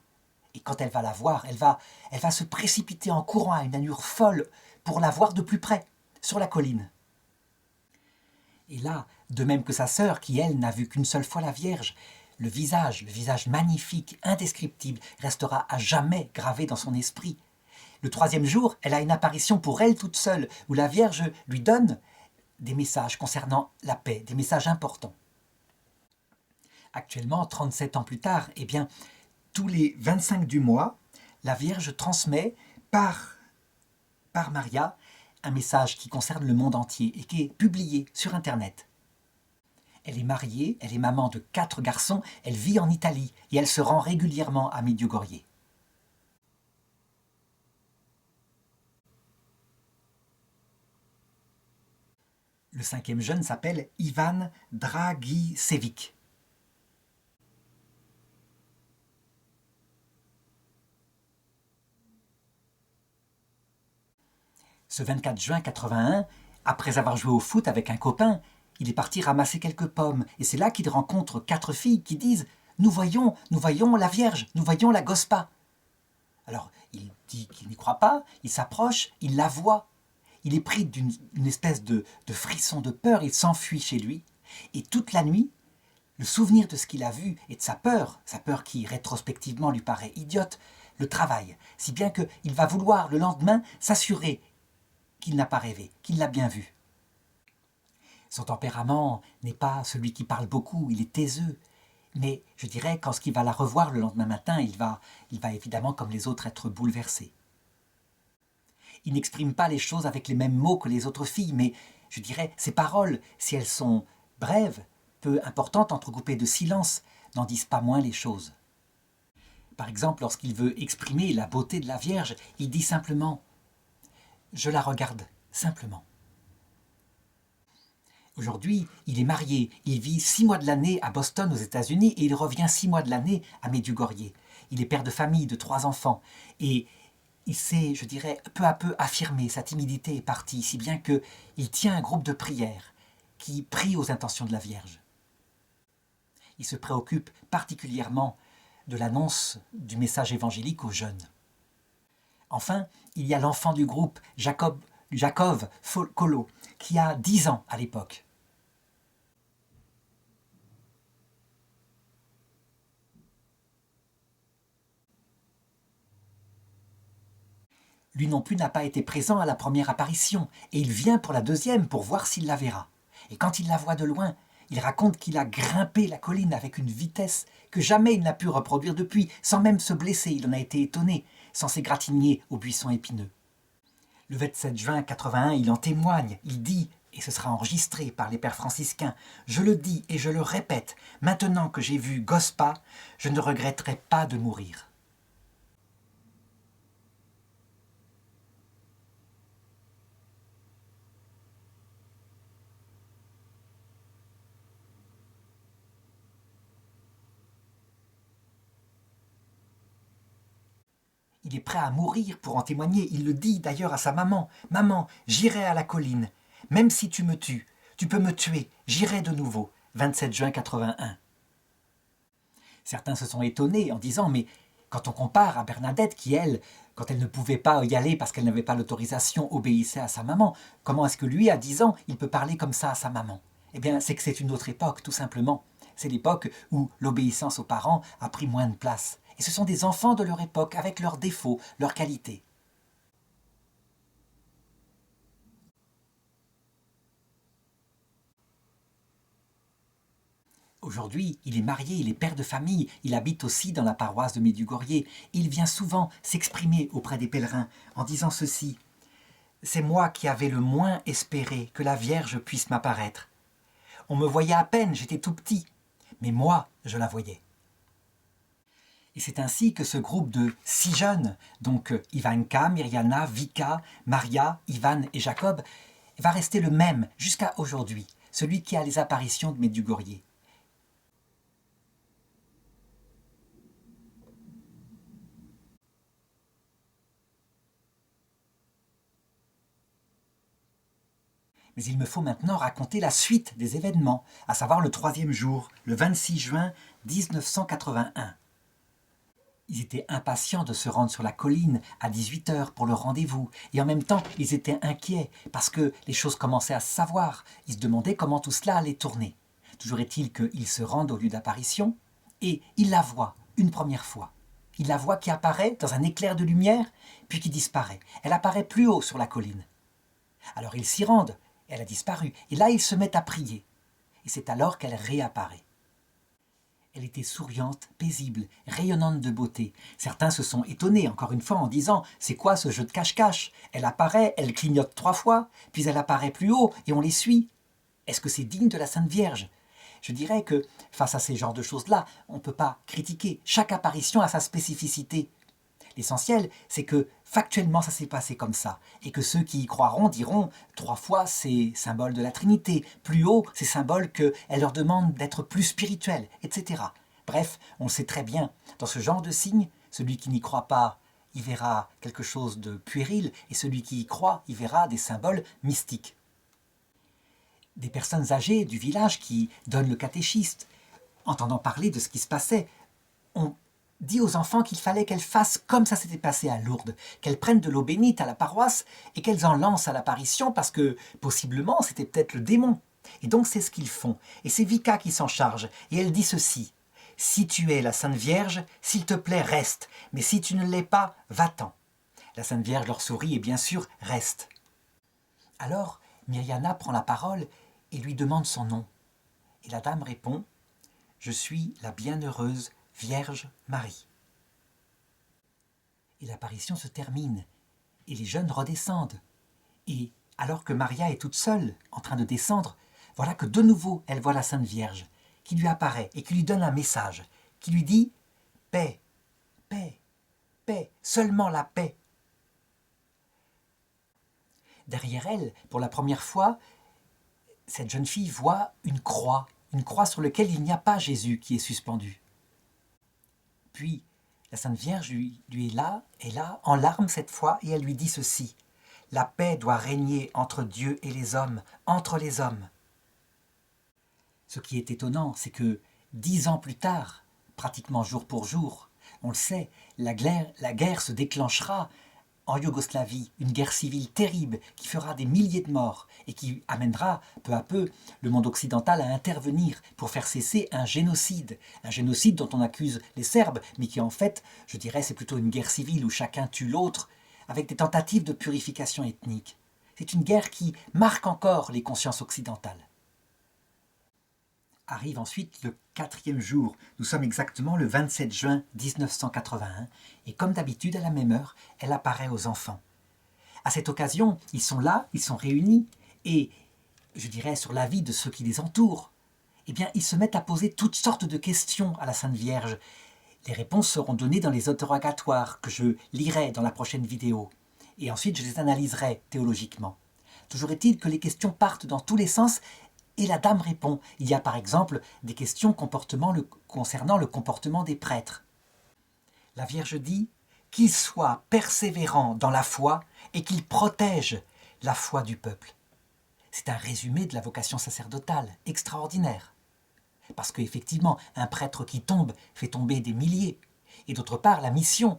Et quand elle va la voir, elle va se précipiter en courant à une allure folle pour la voir de plus près, sur la colline. Et là, de même que sa sœur, qui elle n'a vu qu'une seule fois la Vierge, le visage magnifique, indescriptible, restera à jamais gravé dans son esprit. Le troisième jour, elle a une apparition pour elle toute seule, où la Vierge lui donne des messages concernant la paix, des messages importants. Actuellement, 37 ans plus tard, eh bien, tous les 25 du mois, la Vierge transmet par Maria un message qui concerne le monde entier et qui est publié sur Internet. Elle est mariée, elle est maman de 4 garçons, elle vit en Italie et elle se rend régulièrement à Medjugorje. Le 5e jeune s'appelle Ivan Dragicevic. Ce 24 juin 81, après avoir joué au foot avec un copain, il est parti ramasser quelques pommes. Et c'est là qu'il rencontre 4 filles qui disent « Nous voyons la Vierge, nous voyons la Gospa ». Alors, il dit qu'il n'y croit pas, il s'approche, il la voit. Il est pris d'une espèce de frisson de peur, il s'enfuit chez lui. Et toute la nuit, le souvenir de ce qu'il a vu et de sa peur qui rétrospectivement lui paraît idiote, le travaille. Si bien qu'il va vouloir le lendemain s'assurer qu'il n'a pas rêvé, qu'il l'a bien vu. Son tempérament n'est pas celui qui parle beaucoup, il est taiseux. Mais je dirais, quand il va la revoir le lendemain matin, il va évidemment, comme les autres, être bouleversé. Il n'exprime pas les choses avec les mêmes mots que les autres filles, mais je dirais, ses paroles, si elles sont brèves, peu importantes, entrecoupées de silence, n'en disent pas moins les choses. Par exemple, lorsqu'il veut exprimer la beauté de la Vierge, il dit simplement « Je la regarde simplement ». Aujourd'hui, il est marié, il vit 6 mois de l'année à Boston aux États-Unis et il revient 6 mois de l'année à Medjugorje. Il est père de famille de 3 enfants et il s'est, je dirais, peu à peu affirmé, sa timidité est partie, si bien qu'il tient un groupe de prière qui prie aux intentions de la Vierge. Il se préoccupe particulièrement de l'annonce du message évangélique aux jeunes. Enfin, il y a l'enfant du groupe, Jakov Kolo, qui a 10 ans à l'époque. Lui non plus n'a pas été présent à la première apparition, et il vient pour la deuxième pour voir s'il la verra. Et quand il la voit de loin, il raconte qu'il a grimpé la colline avec une vitesse que jamais il n'a pu reproduire depuis, sans même se blesser, il en a été étonné, sans s'égratigner aux buissons épineux. Le 27 juin 81, il en témoigne, il dit, et ce sera enregistré par les pères franciscains, « Je le dis et je le répète, maintenant que j'ai vu Gospa, je ne regretterai pas de mourir. » Il est prêt à mourir pour en témoigner. Il le dit d'ailleurs à sa maman. « Maman, j'irai à la colline. Même si tu me tues, tu peux me tuer. J'irai de nouveau. » 27 juin 81. Certains se sont étonnés en disant « Mais quand on compare à Bernadette qui, elle, quand elle ne pouvait pas y aller parce qu'elle n'avait pas l'autorisation, obéissait à sa maman, comment est-ce que lui, à 10 ans, il peut parler comme ça à sa maman ?» Eh bien, c'est que c'est une autre époque, tout simplement. C'est l'époque où l'obéissance aux parents a pris moins de place. Et ce sont des enfants de leur époque, avec leurs défauts, leurs qualités. Aujourd'hui, il est marié, il est père de famille, il habite aussi dans la paroisse de Medjugorje. Il vient souvent s'exprimer auprès des pèlerins en disant ceci. « C'est moi qui avais le moins espéré que la Vierge puisse m'apparaître. On me voyait à peine, j'étais tout petit. mais moi, je la voyais. Et c'est ainsi que ce groupe de 6 jeunes, donc Ivanka, Mirjana, Vika, Maria, Ivan et Jacob, va rester le même jusqu'à aujourd'hui, celui qui a les apparitions de Medjugorje. Mais il me faut maintenant raconter la suite des événements, à savoir le 3e jour, le 26 juin 1981. Ils étaient impatients de se rendre sur la colline à 18h pour le rendez-vous. Et en même temps, ils étaient inquiets parce que les choses commençaient à se savoir. Ils se demandaient comment tout cela allait tourner. Toujours est-il qu'ils se rendent au lieu d'apparition et ils la voient une première fois. Ils la voient qui apparaît dans un éclair de lumière, puis qui disparaît. Elle apparaît plus haut sur la colline. Alors ils s'y rendent. Elle a disparu. Et là, ils se mettent à prier. Et c'est alors qu'elle réapparaît. Elle était souriante, paisible, rayonnante de beauté. Certains se sont étonnés, encore une fois, en disant « C'est quoi ce jeu de cache-cache ? Elle apparaît, elle clignote 3 fois, puis elle apparaît plus haut et on les suit. Est-ce que c'est digne de la Sainte Vierge ?» Je dirais que, face à ces genres de choses-là, on ne peut pas critiquer. Chaque apparition a sa spécificité. L'essentiel, c'est que factuellement ça s'est passé comme ça, et que ceux qui y croiront diront 3 fois c'est symbole de la Trinité, plus haut c'est symbole qu'elle leur demande d'être plus spirituels, etc. Bref, on le sait très bien, dans ce genre de signe, celui qui n'y croit pas, il verra quelque chose de puéril, et celui qui y croit, il verra des symboles mystiques. Des personnes âgées du village qui donnent le catéchiste, entendant parler de ce qui se passait, ont dit aux enfants qu'il fallait qu'elles fassent comme ça s'était passé à Lourdes, qu'elles prennent de l'eau bénite à la paroisse et qu'elles en lancent à l'apparition parce que, possiblement, c'était peut-être le démon. Et donc c'est ce qu'ils font. Et c'est Vika qui s'en charge. Et elle dit ceci. « Si tu es la Sainte Vierge, s'il te plaît, reste. Mais si tu ne l'es pas, va-t'en. » La Sainte Vierge leur sourit et bien sûr, reste. Alors, Mirjana prend la parole et lui demande son nom. Et la dame répond « Je suis la bienheureuse Vierge Marie. » Et l'apparition se termine, et les jeunes redescendent. Et alors que Maria est toute seule, en train de descendre, voilà que de nouveau elle voit la Sainte Vierge, qui lui apparaît et qui lui donne un message, qui lui dit « Paix, paix, paix, seulement la paix. » Derrière elle, pour la première fois, cette jeune fille voit une croix sur laquelle il n'y a pas Jésus qui est suspendu. Puis, la Sainte Vierge lui est là, en larmes cette fois, et elle lui dit ceci. « La paix doit régner entre Dieu et les hommes, entre les hommes. » Ce qui est étonnant, c'est que 10 ans plus tard, pratiquement jour pour jour, on le sait, la guerre se déclenchera en Yougoslavie, une guerre civile terrible qui fera des milliers de morts et qui amènera peu à peu le monde occidental à intervenir pour faire cesser un génocide dont on accuse les Serbes, mais qui en fait, je dirais, c'est plutôt une guerre civile où chacun tue l'autre, avec des tentatives de purification ethnique. C'est une guerre qui marque encore les consciences occidentales. Arrive ensuite le 4e jour. Nous sommes exactement le 27 juin 1981 et comme d'habitude, à la même heure, elle apparaît aux enfants. À cette occasion, ils sont là, ils sont réunis et, je dirais, sur l'avis de ceux qui les entourent, eh bien, ils se mettent à poser toutes sortes de questions à la Sainte Vierge. Les réponses seront données dans les interrogatoires que je lirai dans la prochaine vidéo et ensuite je les analyserai théologiquement. Toujours est-il que les questions partent dans tous les sens. Et la dame répond. Il y a par exemple des questions concernant le comportement des prêtres. La Vierge dit qu'ils soient persévérants dans la foi et qu'ils protègent la foi du peuple. C'est un résumé de la vocation sacerdotale, extraordinaire. Parce qu'effectivement, un prêtre qui tombe fait tomber des milliers. Et d'autre part, la mission,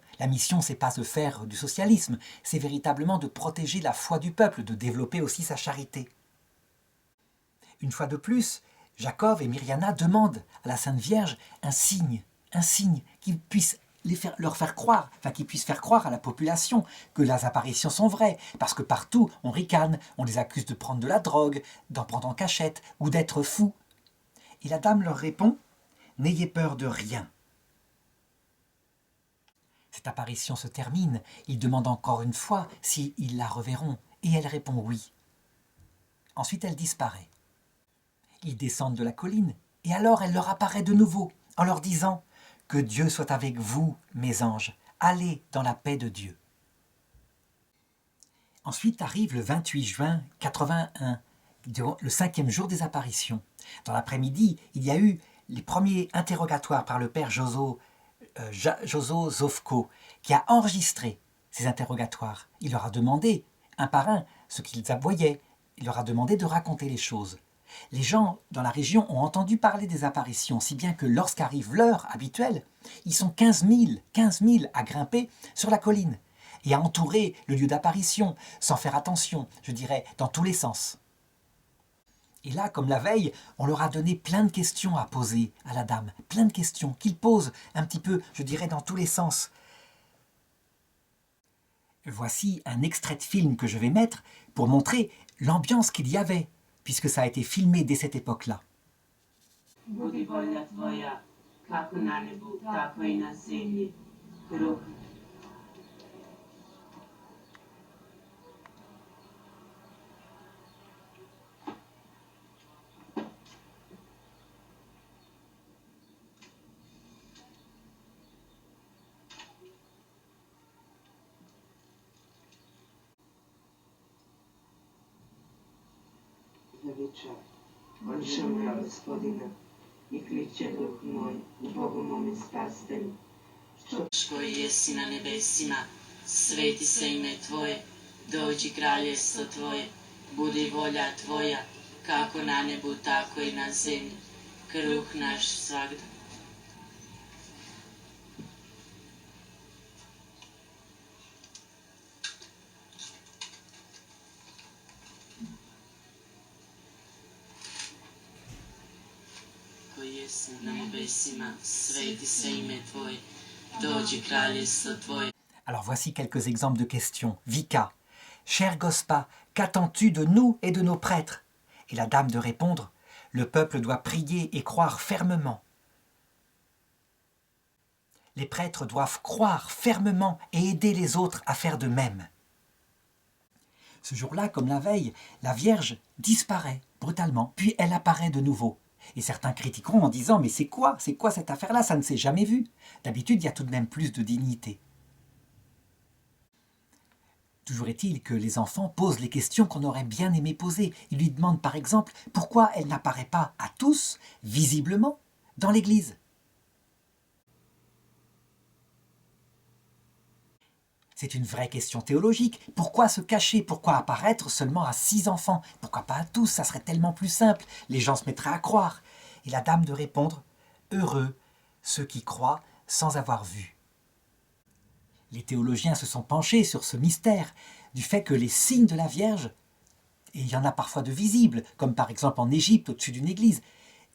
c'est pas de faire du socialisme, c'est véritablement de protéger la foi du peuple, de développer aussi sa charité. Une fois de plus, Jacob et Mirjana demandent à la Sainte Vierge un signe qui puisse leur faire croire, qui puisse faire croire à la population que les apparitions sont vraies, parce que partout on ricane, on les accuse de prendre de la drogue, d'en prendre en cachette ou d'être fous. Et la dame leur répond « N'ayez peur de rien ». Cette apparition se termine, ils demandent encore une fois s'ils la reverront, et elle répond oui. Ensuite elle disparaît. Ils descendent de la colline, Et alors elle leur apparaît de nouveau en leur disant « Que Dieu soit avec vous, mes anges, allez dans la paix de Dieu ». Ensuite arrive le 28 juin 81, le 5e jour des apparitions. Dans l'après-midi, il y a eu les premiers interrogatoires par le père Jozo Zovko, qui a enregistré ces interrogatoires. Il leur a demandé, un par un, ce qu'ils voyaient. Il leur a demandé de raconter les choses. Les gens dans la région ont entendu parler des apparitions, si bien que lorsqu'arrive l'heure habituelle, ils sont 15 000 à grimper sur la colline et à entourer le lieu d'apparition, sans faire attention, je dirais, dans tous les sens. Et là, comme la veille, on leur a donné plein de questions à poser à la dame, plein de questions qu'ils posent un petit peu, je dirais, dans tous les sens. Voici un extrait de film que je vais mettre pour montrer l'ambiance qu'il y avait, puisque ça a été filmé dès cette époque-là. Budi volja tvoja, kako na nebu, tako i na zemlji. Kruh. Veliča, Oče moja Gospodina, i kliče duh moj, u Bogu mome spasitelju. Koji jesi na nebesima, sveti se ime Tvoje, dođi kraljevstvo Tvoje, budi volja Tvoja, kako na nebu, tako i na zemlji. Kruh naš svagda. Koji jesi na nebesima, sveti se ime Tvoje, dođi kraljevstvo Tvoje. Alors voici quelques exemples de questions. Vika, cher Gospa, qu'attends-tu de nous et de nos prêtres? Et la dame de répondre, le peuple doit prier et croire fermement. Les prêtres doivent croire fermement et aider les autres à faire de même. Ce jour-là, comme la veille, la Vierge disparaît brutalement, puis elle apparaît de nouveau. Et certains critiqueront en disant « Mais c'est quoi cette affaire-là? Ça ne s'est jamais vu. » D'habitude, il y a tout de même plus de dignité. Toujours est-il que les enfants posent les questions qu'on aurait bien aimé poser. Ils lui demandent par exemple pourquoi elle n'apparaît pas à tous, visiblement, dans l'église. C'est une vraie question théologique. Pourquoi se cacher? Pourquoi apparaître seulement à 6 enfants? Pourquoi pas à tous? Ça serait tellement plus simple. Les gens se mettraient à croire. Et la dame de répondre « Heureux ceux qui croient sans avoir vu ». Les théologiens se sont penchés sur ce mystère du fait que les signes de la Vierge, et il y en a parfois de visibles, comme par exemple en Égypte au-dessus d'une église,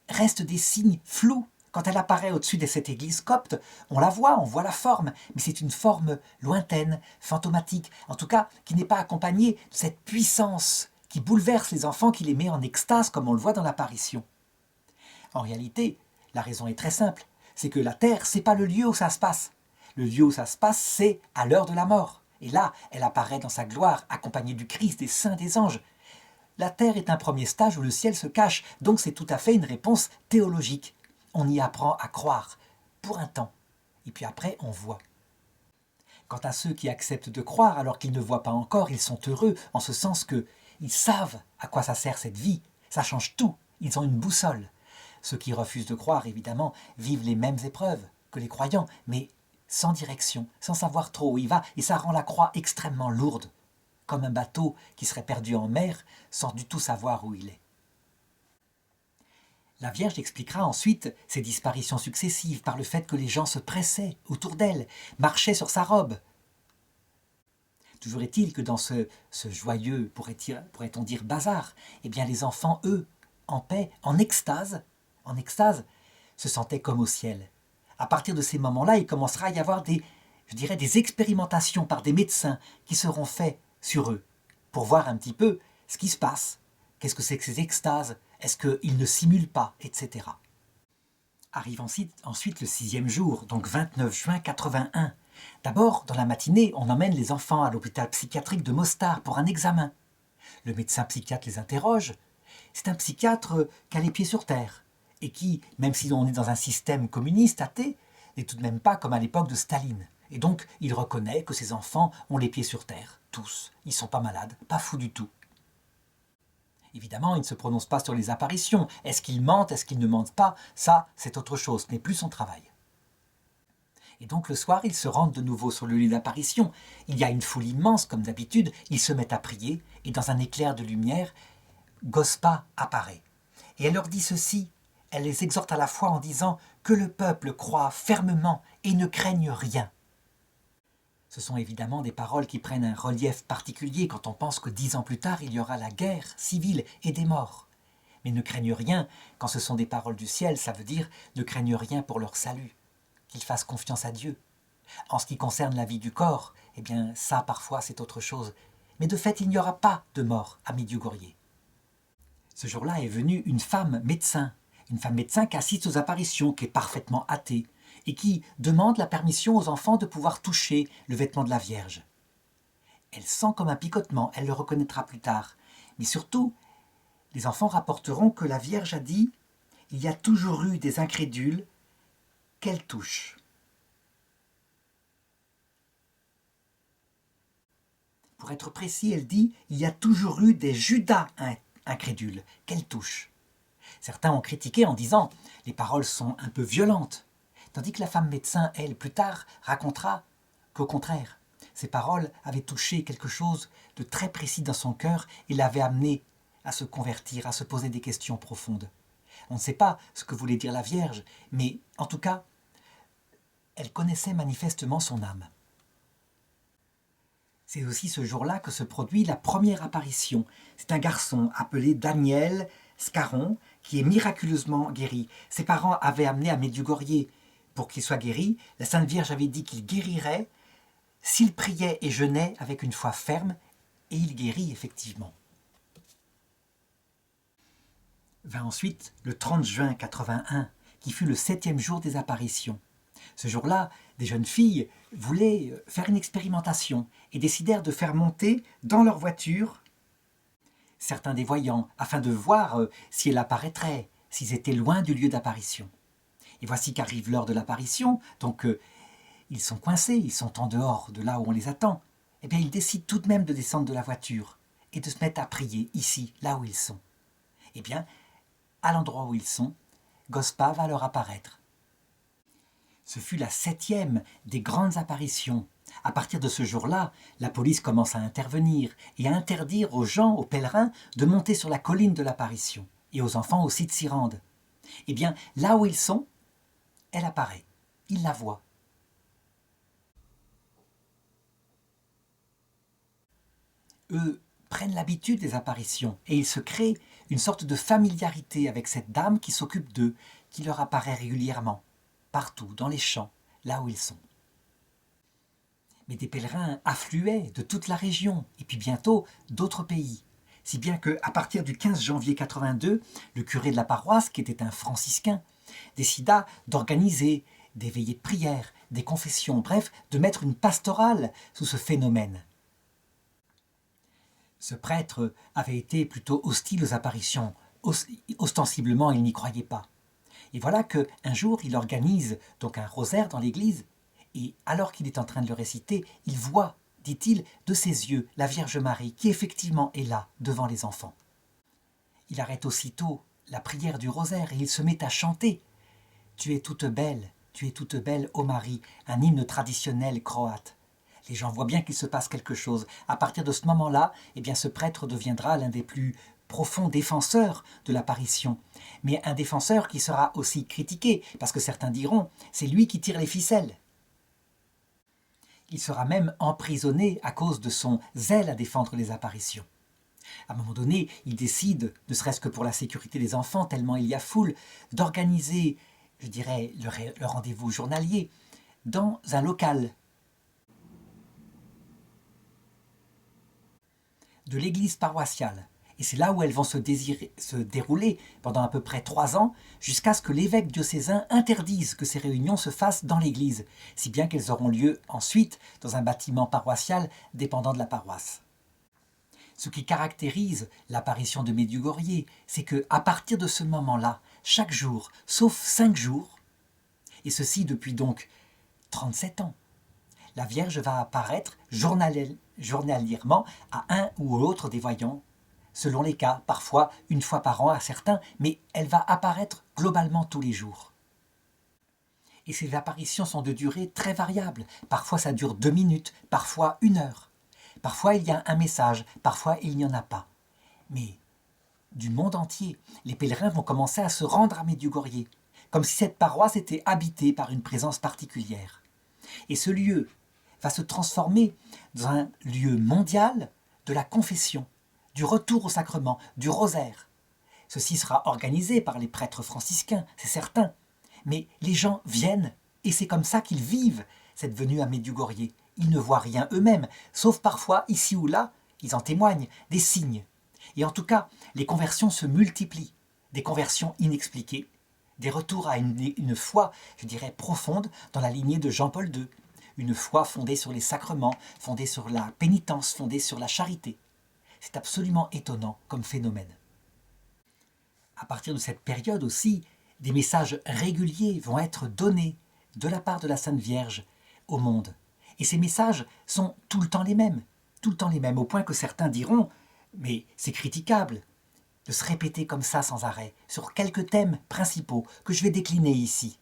restent des signes flous. Quand elle apparaît au-dessus de cette église copte, on la voit, on voit la forme, mais c'est une forme lointaine, fantomatique, en tout cas qui n'est pas accompagnée de cette puissance qui bouleverse les enfants, qui les met en extase comme on le voit dans l'apparition. En réalité, la raison est très simple, c'est que la terre, c'est pas le lieu où ça se passe. Le lieu où ça se passe, c'est à l'heure de la mort. Et là, elle apparaît dans sa gloire, accompagnée du Christ, des saints, des anges. La terre est un premier stage où le ciel se cache, donc c'est tout à fait une réponse théologique. On y apprend à croire, pour un temps, et puis après on voit. Quant à ceux qui acceptent de croire alors qu'ils ne voient pas encore, ils sont heureux, en ce sens qu'ils savent à quoi ça sert cette vie, ça change tout, ils ont une boussole. Ceux qui refusent de croire, évidemment, vivent les mêmes épreuves que les croyants, mais sans direction, sans savoir trop où il va, et ça rend la croix extrêmement lourde, comme un bateau qui serait perdu en mer sans du tout savoir où il est. La Vierge expliquera ensuite ces disparitions successives par le fait que les gens se pressaient autour d'elle, marchaient sur sa robe. Toujours est-il que dans ce joyeux, pourrait-on dire, bazar, eh bien les enfants, eux, en paix, en extase, se sentaient comme au ciel. À partir de ces moments-là, il commencera à y avoir des expérimentations par des médecins qui seront faits sur eux, pour voir un petit peu ce qui se passe. Qu'est-ce que c'est que ces extases? Est-ce qu'ils ne simulent pas, etc. Arrive ensuite le 6e jour, donc 29 juin 81. D'abord, dans la matinée, on emmène les enfants à l'hôpital psychiatrique de Mostar pour un examen. Le médecin psychiatre les interroge. C'est un psychiatre qui a les pieds sur terre. et qui, même si on est dans un système communiste athée, n'est tout de même pas comme à l'époque de Staline. Et donc, il reconnaît que ses enfants ont les pieds sur terre, tous. Ils ne sont pas malades, pas fous du tout. Évidemment, il ne se prononce pas sur les apparitions. Est-ce qu'ils mentent, est-ce qu'ils ne mentent pas? Ça, c'est autre chose, ce n'est plus son travail. Et donc le soir, ils se rendent de nouveau sur le lieu d'apparition. Il y a une foule immense, comme d'habitude, ils se mettent à prier, et dans un éclair de lumière, Gospa apparaît. Et elle leur dit ceci, elle les exhorte à la fois en disant que le peuple croit fermement et ne craigne rien. Ce sont évidemment des paroles qui prennent un relief particulier quand on pense que 10 ans plus tard, il y aura la guerre civile et des morts. Mais ne craignent rien, quand ce sont des paroles du ciel, ça veut dire ne craignent rien pour leur salut, qu'ils fassent confiance à Dieu. En ce qui concerne la vie du corps, eh bien ça parfois c'est autre chose. Mais de fait, il n'y aura pas de mort à Medjugorje. Ce jour-là est venue une femme médecin qui assiste aux apparitions, qui est parfaitement athée, et qui demande la permission aux enfants de pouvoir toucher le vêtement de la Vierge. Elle sent comme un picotement, elle le reconnaîtra plus tard. Mais surtout, les enfants rapporteront que la Vierge a dit « Il y a toujours eu des incrédules qu'elle touche ». Pour être précis, elle dit « Il y a toujours eu des Judas incrédules qu'elle touche ». Certains ont critiqué en disant « Les paroles sont un peu violentes ». Tandis que la femme médecin, elle, plus tard, racontera qu'au contraire, ces paroles avaient touché quelque chose de très précis dans son cœur et l'avaient amené à se convertir, à se poser des questions profondes. On ne sait pas ce que voulait dire la Vierge, mais en tout cas, elle connaissait manifestement son âme. C'est aussi ce jour-là que se produit la première apparition. C'est un garçon appelé Daniel Scaron qui est miraculeusement guéri. Ses parents avaient amené à Medjugorje pour qu'il soit guéri. La Sainte Vierge avait dit qu'il guérirait s'il priait et jeûnait avec une foi ferme, et il guérit effectivement. Vint ensuite le 30 juin 81, qui fut le 7e jour des apparitions. Ce jour-là, des jeunes filles voulaient faire une expérimentation et décidèrent de faire monter dans leur voiture certains des voyants, afin de voir si elle apparaîtrait, s'ils étaient loin du lieu d'apparition. Et voici qu'arrive l'heure de l'apparition, donc ils sont coincés, ils sont en dehors de là où on les attend. Eh bien, ils décident tout de même de descendre de la voiture et de se mettre à prier ici, là où ils sont. Eh bien, à l'endroit où ils sont, Gospa va leur apparaître. Ce fut la 7e des grandes apparitions. À partir de ce jour-là, la police commence à intervenir et à interdire aux gens, aux pèlerins, de monter sur la colline de l'apparition, et aux enfants aussi de s'y rendre. Eh bien, là où ils sont, elle apparaît, ils la voient. Eux prennent l'habitude des apparitions, et ils se créent une sorte de familiarité avec cette dame qui s'occupe d'eux, qui leur apparaît régulièrement, partout, dans les champs, là où ils sont. Mais des pèlerins affluaient de toute la région, et puis bientôt d'autres pays. Si bien qu'à partir du 15 janvier 82, le curé de la paroisse, qui était un franciscain, décida d'organiser des veillées de prière, des confessions, bref, de mettre une pastorale sous ce phénomène. Ce prêtre avait été plutôt hostile aux apparitions. Ostensiblement, il n'y croyait pas. Et voilà qu'un jour, il organise donc un rosaire dans l'église, et alors qu'il est en train de le réciter, il voit, dit-il, de ses yeux la Vierge Marie qui effectivement est là, devant les enfants. Il arrête aussitôt la prière du rosaire et il se met à chanter « Tu es toute belle, ô Marie », un hymne traditionnel croate. Les gens voient bien qu'il se passe quelque chose. À partir de ce moment-là, eh bien, ce prêtre deviendra l'un des plus profonds défenseurs de l'apparition. Mais un défenseur qui sera aussi critiqué, parce que certains diront « c'est lui qui tire les ficelles ». Il sera même emprisonné à cause de son zèle à défendre les apparitions. À un moment donné, il décide, ne serait-ce que pour la sécurité des enfants, tellement il y a foule, d'organiser, je dirais, le rendez-vous journalier dans un local de l'église paroissiale. Et c'est là où elles vont se dérouler pendant à peu près 3 ans, jusqu'à ce que l'évêque diocésain interdise que ces réunions se fassent dans l'église, si bien qu'elles auront lieu ensuite dans un bâtiment paroissial dépendant de la paroisse. Ce qui caractérise l'apparition de Medjugorje, c'est que à partir de ce moment-là, chaque jour, sauf 5 jours, et ceci depuis donc 37 ans, la Vierge va apparaître journalièrement à un ou l'autre des voyants, selon les cas, parfois une fois par an à certains, mais elle va apparaître globalement tous les jours. Et ces apparitions sont de durée très variable. Parfois ça dure 2 minutes, parfois 1 heure. Parfois il y a un message, parfois il n'y en a pas. Mais du monde entier, les pèlerins vont commencer à se rendre à Medjugorje, comme si cette paroisse était habitée par une présence particulière. Et ce lieu va se transformer dans un lieu mondial de la confession, du retour au sacrement, du rosaire. Ceci sera organisé par les prêtres franciscains, c'est certain. Mais les gens viennent, et c'est comme ça qu'ils vivent cette venue à Medjugorje. Ils ne voient rien eux-mêmes, sauf parfois, ici ou là, ils en témoignent, des signes. Et en tout cas, les conversions se multiplient, des conversions inexpliquées, des retours à une foi, je dirais, profonde dans la lignée de Jean-Paul II, une foi fondée sur les sacrements, fondée sur la pénitence, fondée sur la charité. C'est absolument étonnant comme phénomène. À partir de cette période aussi, des messages réguliers vont être donnés de la part de la Sainte Vierge au monde. Et ces messages sont tout le temps les mêmes, au point que certains diront « mais c'est critiquable » de se répéter comme ça sans arrêt, sur quelques thèmes principaux que je vais décliner ici.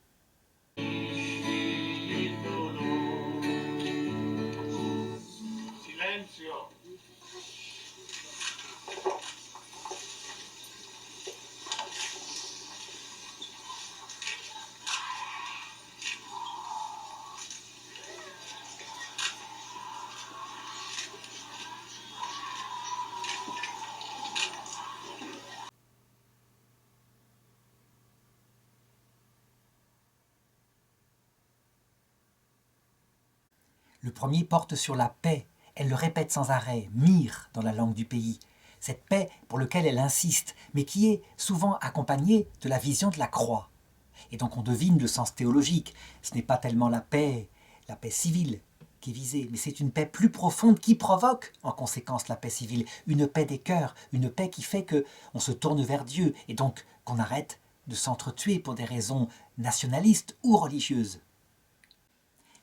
Le premier porte sur la paix, elle le répète sans arrêt, mire dans la langue du pays. Cette paix pour laquelle elle insiste, mais qui est souvent accompagnée de la vision de la croix. Et donc on devine le sens théologique. Ce n'est pas tellement la paix civile qui est visée, mais c'est une paix plus profonde qui provoque en conséquence la paix civile, une paix des cœurs, une paix qui fait qu'on se tourne vers Dieu et donc qu'on arrête de s'entretuer pour des raisons nationalistes ou religieuses.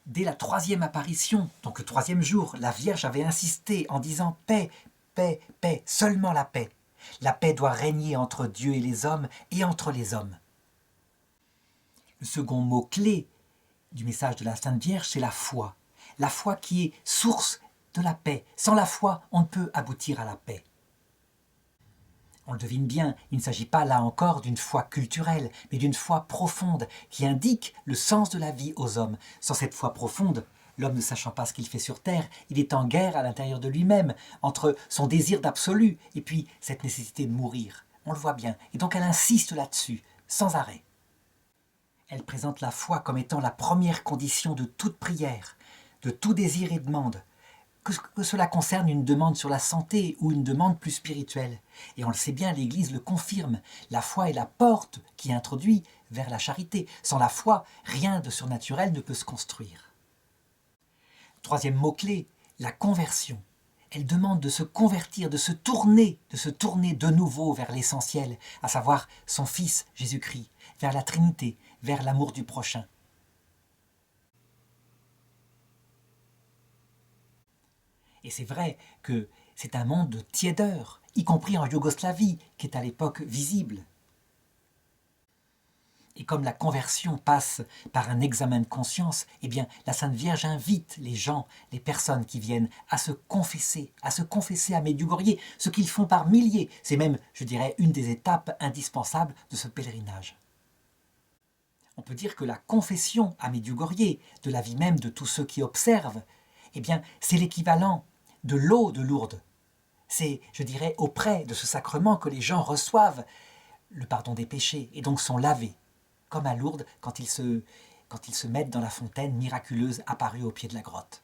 Dès la 3e apparition, donc le 3e jour, la Vierge avait insisté en disant « paix, paix, paix, seulement la paix ». La paix doit régner entre Dieu et les hommes et entre les hommes. Le second mot-clé du message de la Sainte Vierge, c'est la foi. La foi qui est source de la paix. Sans la foi, on ne peut aboutir à la paix. On le devine bien, il ne s'agit pas là encore d'une foi culturelle, mais d'une foi profonde qui indique le sens de la vie aux hommes. Sans cette foi profonde, l'homme ne sachant pas ce qu'il fait sur terre, il est en guerre à l'intérieur de lui-même, entre son désir d'absolu et puis cette nécessité de mourir. On le voit bien, et donc elle insiste là-dessus, sans arrêt. Elle présente la foi comme étant la première condition de toute prière, de tout désir et demande, que cela concerne une demande sur la santé ou une demande plus spirituelle. Et on le sait bien, l'Église le confirme. La foi est la porte qui introduit vers la charité. Sans la foi, rien de surnaturel ne peut se construire. 3e mot-clé, la conversion. Elle demande de se convertir, de se tourner de nouveau vers l'essentiel, à savoir son Fils Jésus-Christ, vers la Trinité, vers l'amour du prochain. Et c'est vrai que c'est un monde de tiédeur, y compris en Yougoslavie, qui est à l'époque visible. Et comme la conversion passe par un examen de conscience, eh bien, la Sainte Vierge invite les gens, les personnes qui viennent à se confesser à Medjugorje, ce qu'ils font par milliers. C'est même, je dirais, une des étapes indispensables de ce pèlerinage. On peut dire que la confession à Medjugorje, de la vie même de tous ceux qui observent, eh bien, c'est l'équivalent de l'eau de Lourdes. C'est, je dirais, auprès de ce sacrement que les gens reçoivent le pardon des péchés et donc sont lavés, comme à Lourdes quand ils se mettent dans la fontaine miraculeuse apparue au pied de la grotte.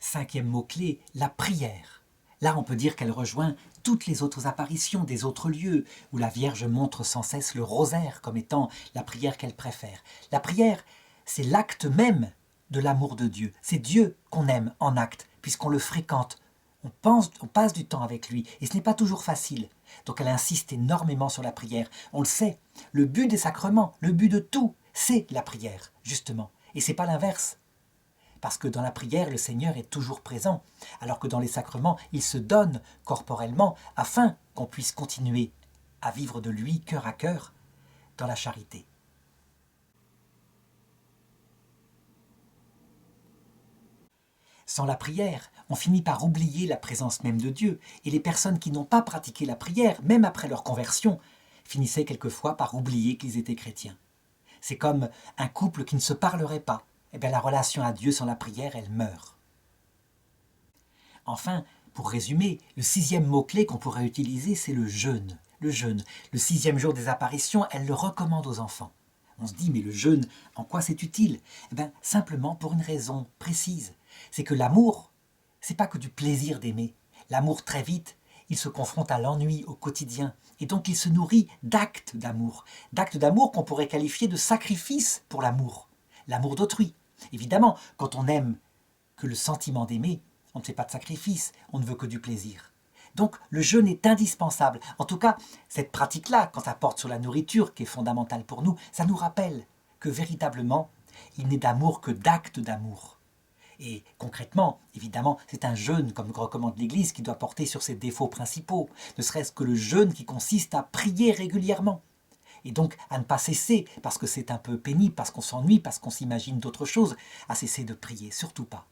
5e mot-clé, la prière. Là, on peut dire qu'elle rejoint toutes les autres apparitions des autres lieux où la Vierge montre sans cesse le rosaire comme étant la prière qu'elle préfère. La prière, c'est l'acte même de l'amour de Dieu. C'est Dieu qu'on aime en acte, puisqu'on le fréquente on passe du temps avec lui, et ce n'est pas toujours facile. Donc elle insiste énormément sur la prière. On le sait, le but des sacrements, le but de tout, c'est la prière, justement. Et c'est pas l'inverse. Parce que dans la prière, le Seigneur est toujours présent, alors que dans les sacrements, il se donne corporellement afin qu'on puisse continuer à vivre de lui cœur à cœur dans la charité. Sans la prière, on finit par oublier la présence même de Dieu, et les personnes qui n'ont pas pratiqué la prière, même après leur conversion, finissaient quelquefois par oublier qu'ils étaient chrétiens. C'est comme un couple qui ne se parlerait pas. Eh bien, la relation à Dieu sans la prière, elle meurt. Enfin, pour résumer, le 6e mot-clé qu'on pourrait utiliser, c'est le jeûne. Le jeûne. Le 6e jour des apparitions, elle le recommande aux enfants. On se dit, mais le jeûne, en quoi c'est utile? Eh bien, simplement pour une raison précise. C'est que l'amour, c'est pas que du plaisir d'aimer. L'amour, très vite, il se confronte à l'ennui au quotidien. Et donc, il se nourrit d'actes d'amour. D'actes d'amour qu'on pourrait qualifier de sacrifice pour l'amour. L'amour d'autrui. Évidemment, quand on n'aime que le sentiment d'aimer, on ne fait pas de sacrifice, on ne veut que du plaisir. Donc le jeûne est indispensable. En tout cas, cette pratique-là, quand ça porte sur la nourriture, qui est fondamentale pour nous, ça nous rappelle que véritablement, il n'est d'amour que d'actes d'amour. Et concrètement, évidemment, c'est un jeûne, comme recommande l'Église, qui doit porter sur ses défauts principaux, ne serait-ce que le jeûne qui consiste à prier régulièrement. Et donc à ne pas cesser, parce que c'est un peu pénible, parce qu'on s'ennuie, parce qu'on s'imagine d'autres choses, à cesser de prier, surtout pas.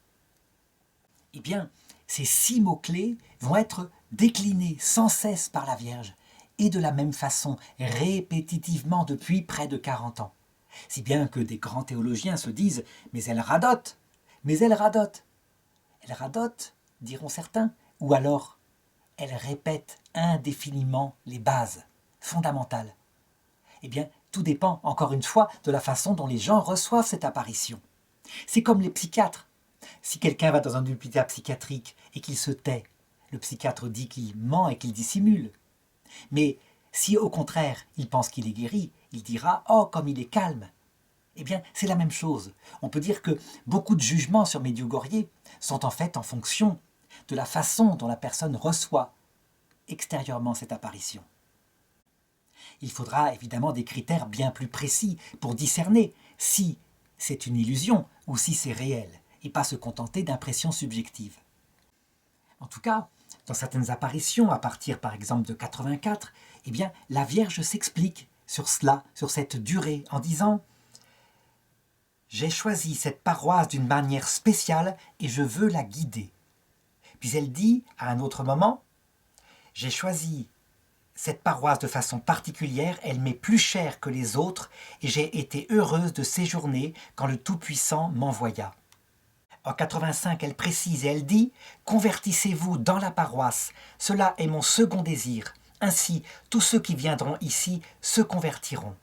Eh bien, ces 6 mots-clés vont être déclinés sans cesse par la Vierge, et de la même façon, répétitivement depuis près de 40 ans. Si bien que des grands théologiens se disent « mais elle radote, mais elle radote ». Elle radote, diront certains, ou alors elle répète indéfiniment les bases fondamentales. Eh bien, tout dépend, encore une fois, de la façon dont les gens reçoivent cette apparition. C'est comme les psychiatres. Si quelqu'un va dans un hôpital psychiatrique et qu'il se tait, le psychiatre dit qu'il ment et qu'il dissimule. Mais si au contraire, il pense qu'il est guéri, il dira « Oh, comme il est calme !» Eh bien, c'est la même chose. On peut dire que beaucoup de jugements sur Medjugorje sont en fait en fonction de la façon dont la personne reçoit extérieurement cette apparition. Il faudra évidemment des critères bien plus précis pour discerner si c'est une illusion ou si c'est réel, et pas se contenter d'impressions subjectives. En tout cas, dans certaines apparitions, à partir par exemple de 84, eh bien, la Vierge s'explique sur cela, sur cette durée, en disant « J'ai choisi cette paroisse d'une manière spéciale et je veux la guider. » Puis elle dit, à un autre moment, « J'ai choisi cette paroisse de façon particulière, elle m'est plus chère que les autres et j'ai été heureuse de séjourner quand le Tout-Puissant m'envoya. » En 85, elle précise et elle dit « Convertissez-vous dans la paroisse, cela est mon second désir. Ainsi, tous ceux qui viendront ici se convertiront. »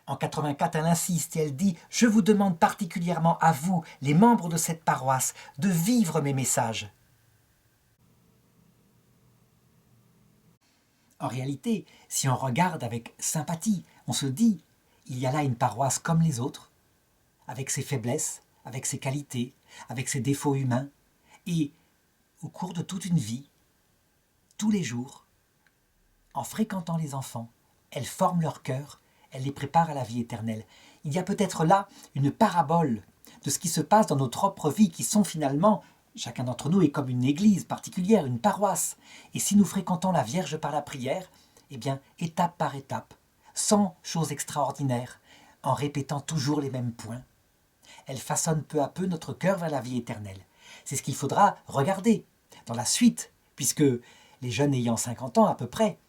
En 84, elle insiste et elle dit « Je vous demande particulièrement à vous, les membres de cette paroisse, de vivre mes messages. » En réalité, si on regarde avec sympathie, on se dit il y a là une paroisse comme les autres, avec ses faiblesses, avec ses qualités, avec ses défauts humains, et au cours de toute une vie, tous les jours, en fréquentant les enfants, elle forme leur cœur, elle les prépare à la vie éternelle. Il y a peut-être là une parabole de ce qui se passe dans nos propres vies qui sont finalement, chacun d'entre nous est comme une église particulière, une paroisse. Et si nous fréquentons la Vierge par la prière, eh bien, étape par étape, sans choses extraordinaires, en répétant toujours les mêmes points, elle façonne peu à peu notre cœur vers la vie éternelle. C'est ce qu'il faudra regarder dans la suite, puisque les jeunes ayant 50 ans à peu près,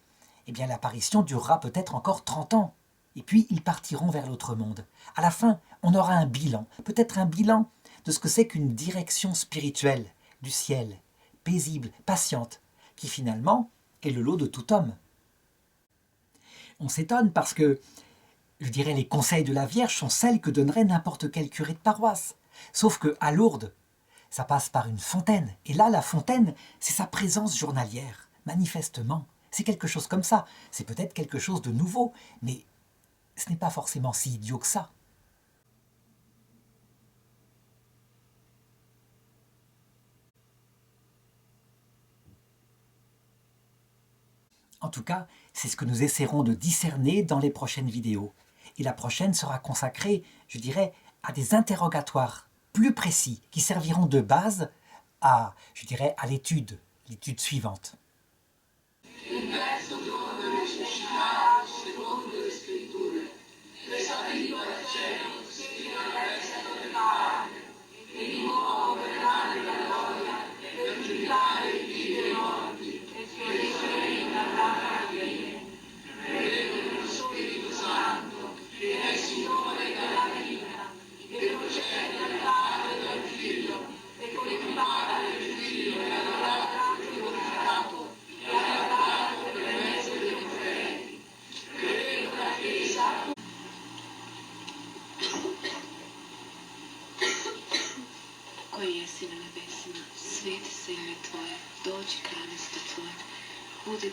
eh bien l'apparition durera peut-être encore 30 ans. Et puis ils partiront vers l'autre monde. À la fin, on aura un bilan, peut-être un bilan de ce que c'est qu'une direction spirituelle du ciel, paisible, patiente, qui finalement est le lot de tout homme. On s'étonne parce que, je dirais, les conseils de la Vierge sont celles que donnerait n'importe quel curé de paroisse. Sauf qu'à Lourdes, ça passe par une fontaine. Et là, la fontaine, c'est sa présence journalière, manifestement. C'est quelque chose comme ça. C'est peut-être quelque chose de nouveau, mais ce n'est pas forcément si idiot que ça. En tout cas, c'est ce que nous essaierons de discerner dans les prochaines vidéos. Et la prochaine sera consacrée, je dirais, à des interrogatoires plus précis qui serviront de base à, je dirais, à l'étude suivante. Koji jesi na nebesima, sveti se ime Tvoje, dođi kraljestvo Tvoje, budi